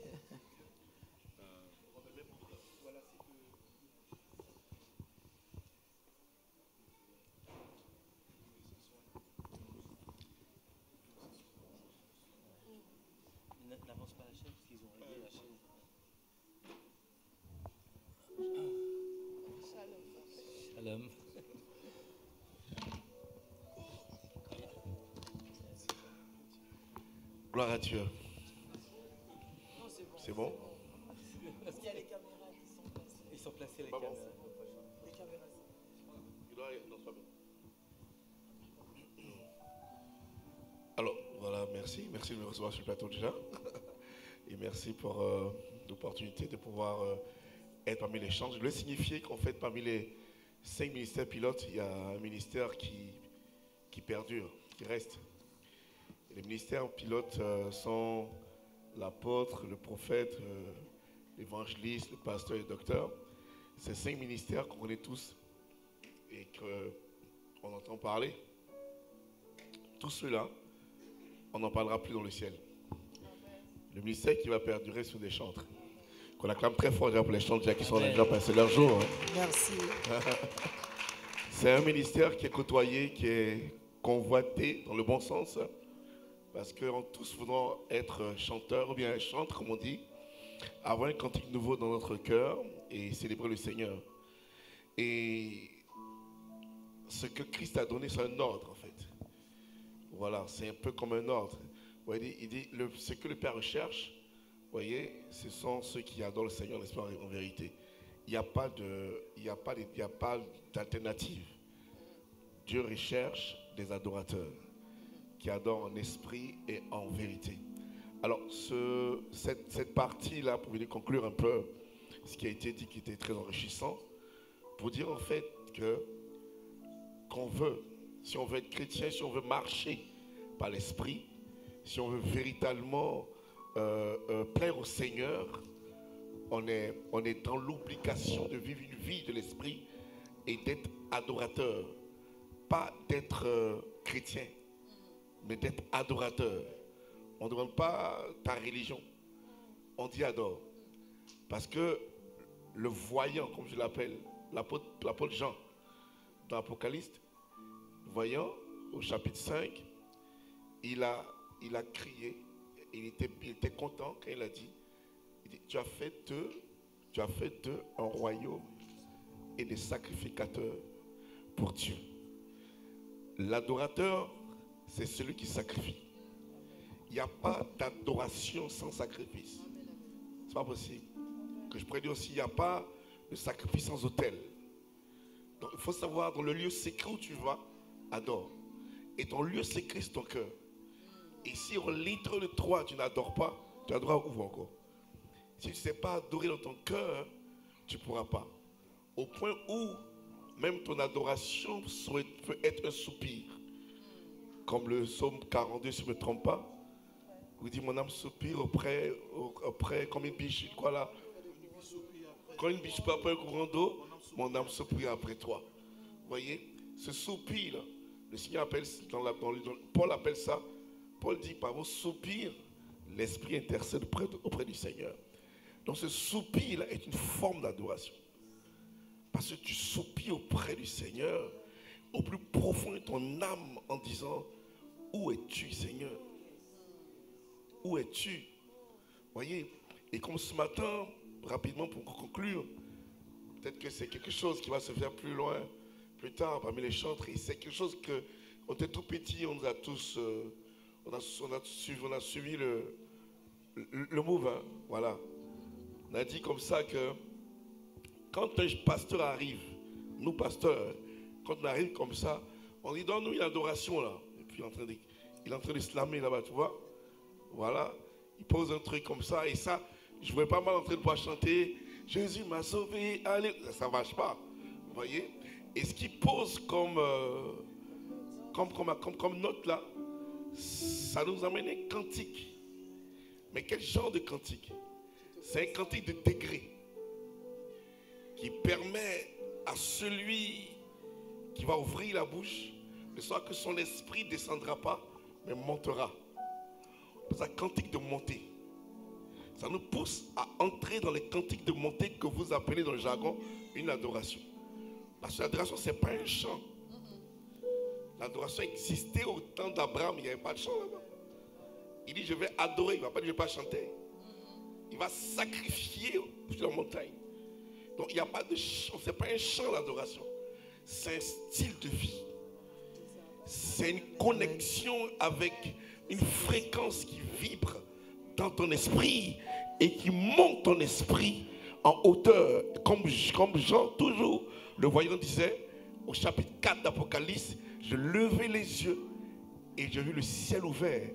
N'avance pas la chaise parce qu'ils ont réglé la chaise. Shalom. Gloire à Dieu. C'est bon? Parce qu'il y a les caméras qui sont placées. Ils sont placés les Pas bon. caméras. Les caméras. Alors, voilà, merci. Merci de me recevoir sur le plateau déjà. Et merci pour l'opportunité de pouvoir être parmi les chants. Je voulais signifier qu'en fait, parmi les 5 ministères pilotes, il y a un ministère qui perdure, qui reste. Les ministères pilotes sont l'apôtre, le prophète, l'évangéliste, le pasteur et le docteur. Ces 5 ministères qu'on connaît tous et qu'on entend parler. Tous ceux-là, on n'en parlera plus dans le ciel. Le ministère qui va perdurer sur des chantres. Qu'on acclame très fort pour les chantres qui sont déjà passés leur jour. Hein. Merci. C'est un ministère qui est côtoyé, qui est convoité dans le bon sens. Parce que tous voudrons être chanteurs, ou bien chantres, comme on dit, avoir un cantique nouveau dans notre cœur et célébrer le Seigneur. Et ce que Christ a donné, c'est un ordre, en fait. Voilà, c'est un peu comme un ordre. Vous voyez, il dit ce que le Père recherche, vous voyez, ce sont ceux qui adorent le Seigneur, n'est-ce pas, en vérité. Il n'y a pas d'alternative. Dieu recherche des adorateurs qui adorent en esprit et en vérité. Alors, cette partie-là, pour venir conclure un peu ce qui a été dit, qui était très enrichissant, pour dire en fait qu'on veut, si on veut être chrétien, si on veut marcher par l'esprit, si on veut véritablement plaire au Seigneur, on est dans l'obligation de vivre une vie de l'esprit et d'être adorateur. Pas d'être chrétien, mais d'être adorateur. On ne demande pas ta religion, on dit adore. Parce que le voyant, comme je l'appelle, l'apôtre Jean, dans l'Apocalypse, voyant, au chapitre 5, il a crié, il était content quand il a dit, tu as fait d'eux un royaume et des sacrificateurs pour Dieu. L'adorateur, c'est celui qui sacrifie. Il n'y a pas d'adoration sans sacrifice. C'est pas possible. Que je pourrais dire aussi, il n'y a pas de sacrifice sans autel. Donc il faut savoir, dans le lieu secret où tu vas, adore. Et ton lieu secret, c'est ton cœur. Et si en l'intérieur de toi, tu n'adores pas, tu adoreras où encore? Si tu ne sais pas adorer dans ton cœur, tu ne pourras pas. Au point où même ton adoration peut être un soupir. Comme le psaume 42, si je ne me trompe pas. Vous dit mon âme soupire auprès comme une biche, quoi là? Quand une biche peut après un courant d'eau, mon âme soupire après toi. Vous voyez, ce soupir, le Seigneur appelle, Paul appelle ça, Paul dit par vos soupirs, l'Esprit intercède auprès du Seigneur. Donc ce soupir là est une forme d'adoration. Parce que tu soupires auprès du Seigneur, au plus profond de ton âme, en disant, où es-tu, Seigneur? Où es-tu? Voyez, et comme ce matin, rapidement pour conclure, peut-être que c'est quelque chose qui va se faire plus loin, plus tard, parmi les chantres, et c'est quelque chose que, on était tout petit, on nous a tous, on a suivi le move, hein, voilà. On a dit comme ça que, quand un pasteur arrive, nous pasteurs, quand on arrive comme ça, on dit donne-nous une adoration là. Et puis il est en train de slammer là-bas, tu vois. Voilà. Il pose un truc comme ça. Et ça, je ne voyais pas mal en train de pouvoir chanter Jésus m'a sauvé, allez. Ça ne marche pas. Vous voyez. Et ce qu'il pose comme note là, ça nous amène un cantique. Mais quel genre de cantique? C'est un cantique de degré qui permet à celui qui va ouvrir la bouche de sorte que son esprit ne descendra pas, mais montera. C'est un cantique de montée. Ça nous pousse à entrer dans les cantiques de montée que vous appelez dans le jargon une adoration. Parce que l'adoration, ce n'est pas un chant. L'adoration existait au temps d'Abraham, il n'y avait pas de chant là-bas. Il dit je vais adorer, il ne va pas dire je ne vais pas chanter. Il va sacrifier sur la montagne. Donc il n'y a pas de chant, ce n'est pas un chant l'adoration. C'est un style de vie. C'est une connexion avec une fréquence qui vibre dans ton esprit et qui monte ton esprit en hauteur. Comme Jean, toujours, le voyant disait, au chapitre 4 d'Apocalypse, je levai les yeux et j'ai vu le ciel ouvert.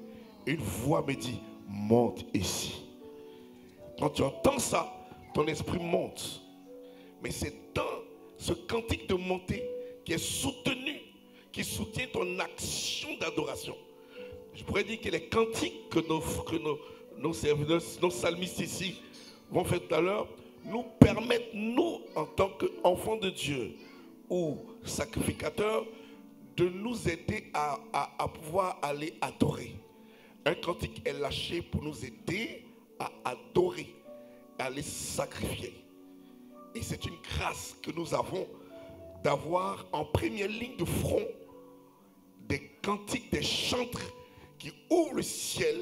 Et une voix me dit, monte ici. Quand tu entends ça, ton esprit monte. Mais c'est dans ce cantique de montée qui est soutenu, qui soutient ton action d'adoration. je pourrais dire que les cantiques que nos psalmistes ici vont faire tout à l'heure nous permettent, nous, en tant qu'enfants de Dieu ou sacrificateurs, de nous aider à pouvoir aller adorer. Un cantique est lâché pour nous aider à adorer, à aller sacrifier. Et c'est une grâce que nous avons d'avoir en première ligne de front des cantiques, des chantres qui ouvrent le ciel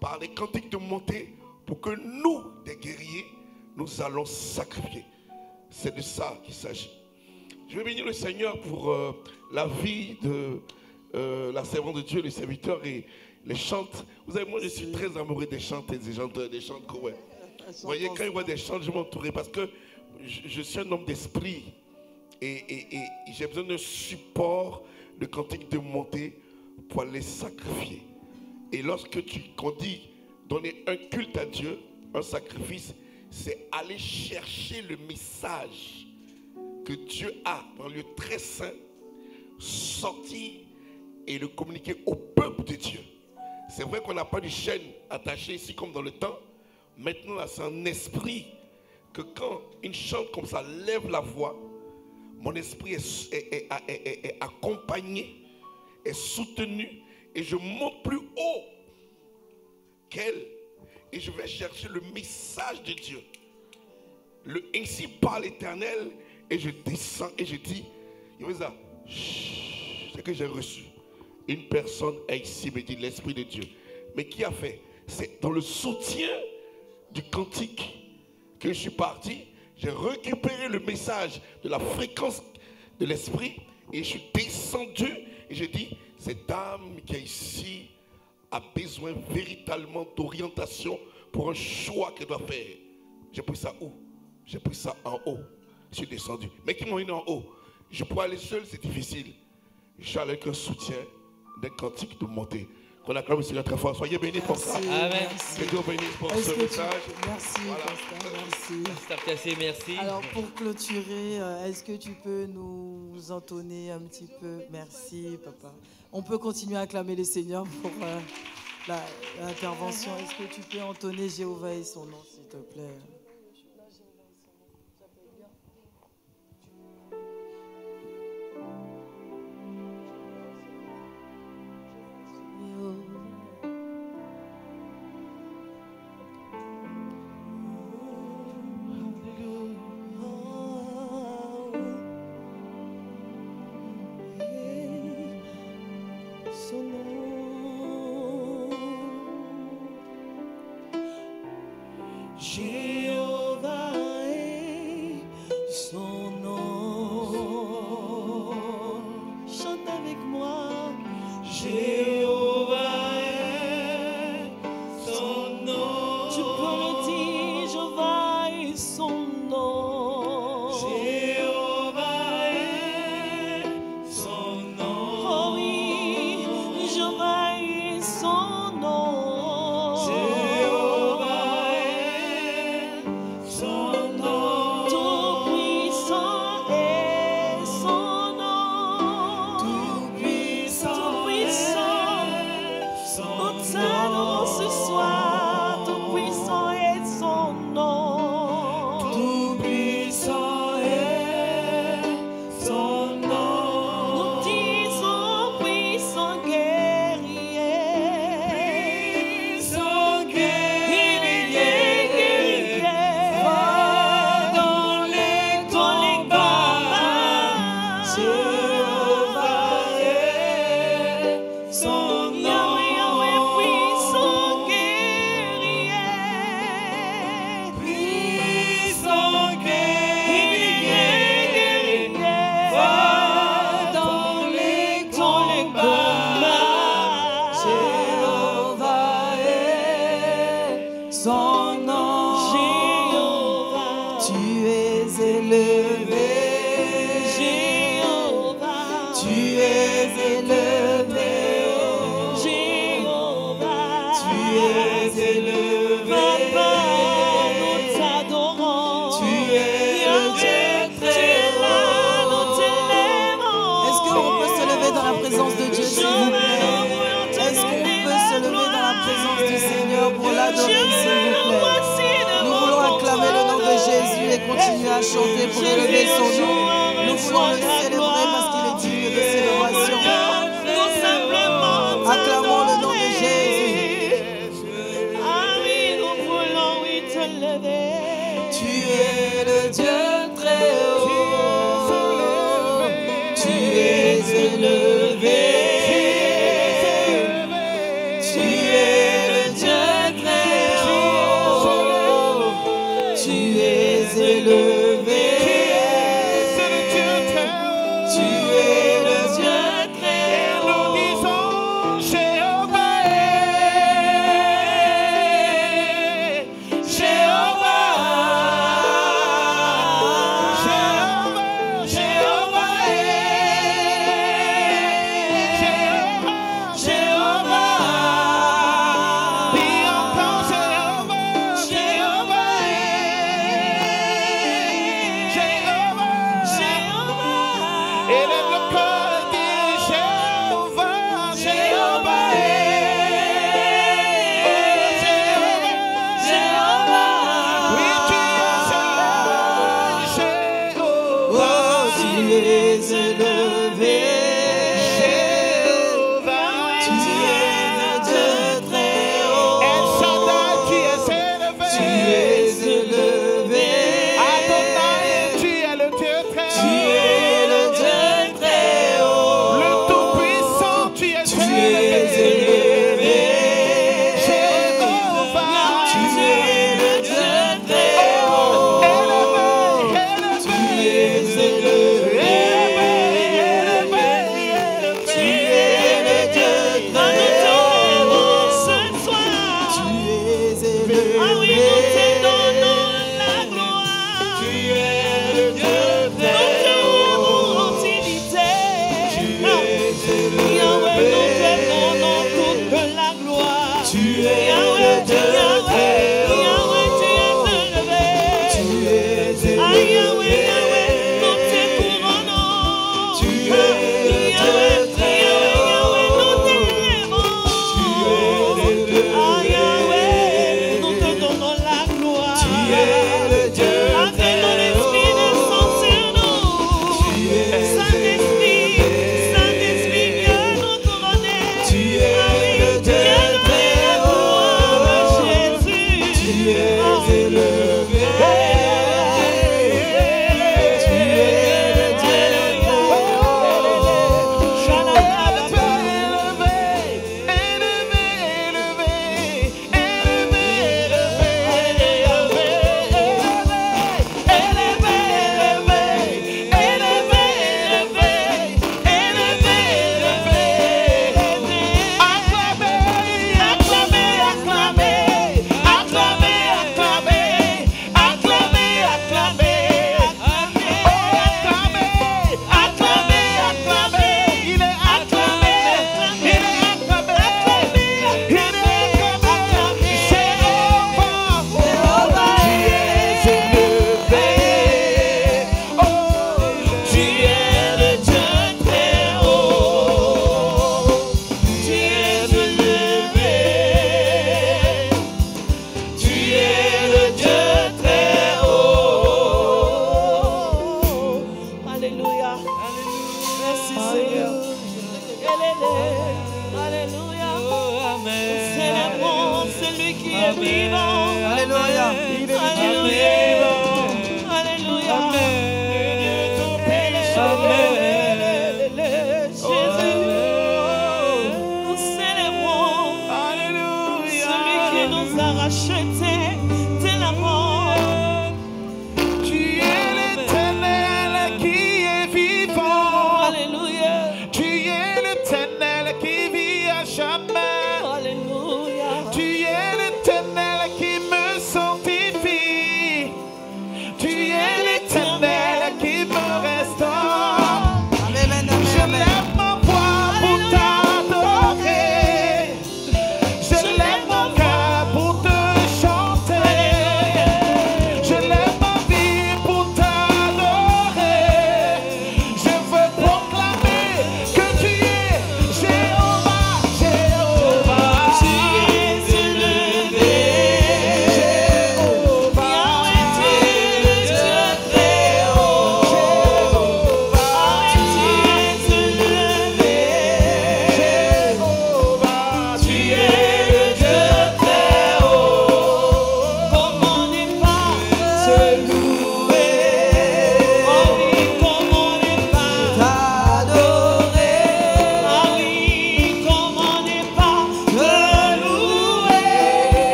par des cantiques de montée pour que nous, des guerriers, nous allons sacrifier. C'est de ça qu'il s'agit. Je vais bénir le Seigneur pour la vie de la servante de Dieu, les serviteurs et les chantes. Vous savez, moi je suis très amoureux des chantes et des chanteurs, des chantes. Ouais. Vous voyez, quand je vois des chantes, je m'entourais parce que je suis un homme d'esprit et j'ai besoin d'un support de cantiques de montée pour aller sacrifier. Et lorsque qu'on dit donner un culte à Dieu, un sacrifice, c'est aller chercher le message que Dieu a dans le lieu très saint, sortir et le communiquer au peuple de Dieu. C'est vrai qu'on n'a pas de chaîne attachée ici comme dans le temps. Maintenant, là, c'est un esprit que quand une chante comme ça lève la voix, mon esprit est accompagné, est soutenu et je monte plus haut qu'elle et je vais chercher le message de Dieu. Ainsi parle l'Éternel et je descends et je dis, c'est que j'ai reçu. Une personne est ici, me dit l'Esprit de Dieu. Mais qui a fait? C'est dans le soutien du cantique que je suis parti. J'ai récupéré le message de la fréquence de l'Esprit et je suis descendu et je dis, cette âme qui est ici a besoin véritablement d'orientation pour un choix qu'elle doit faire. J'ai pris ça où? J'ai pris ça en haut. Je suis descendu. Mais qui m'ont mis en haut? Je pourrais aller seul, c'est difficile. Je suis avec un soutien d'un cantique de montée. Qu'on acclame le Seigneur très fort. Soyez bénis pour ça. Amen. Que Dieu bénisse pour ce message. Merci, Voilà. Pasteur, Merci. Merci. Alors, pour clôturer, est-ce que tu peux nous entonner un petit peu? Merci, papa. On peut continuer à acclamer le Seigneur pour l'intervention. Est-ce que tu peux entonner Jéhovah et son nom, s'il te plaît? Jéhovah. l'adorer, s'il vous plaît. Nous voulons acclamer le nom de Jésus et continuer à chanter pour élever son nom. Nous voulons le célébrer parce qu'il est digne de célébration. Acclamons le nom de Jésus. Tu es le Dieu très haut. Tu es élevé. Tu es le Dieu très haut. Tu es élevé. Tu es le Dieu très haut.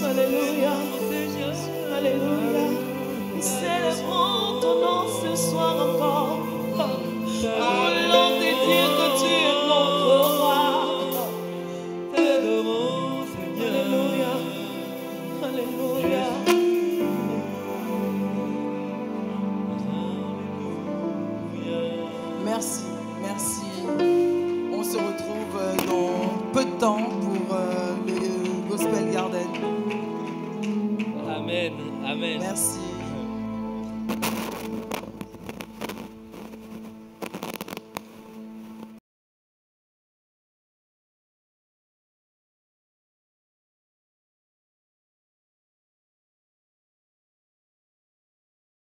Alléluia. Alléluia. Nous célébrons ton nom ce soir encore. Allons te dire que tu es notre roi. T'adorons, Seigneur. Alléluia. Alléluia. Merci, merci. On se retrouve dans peu de temps pour le Gospel Garden. Amen, amen. Merci.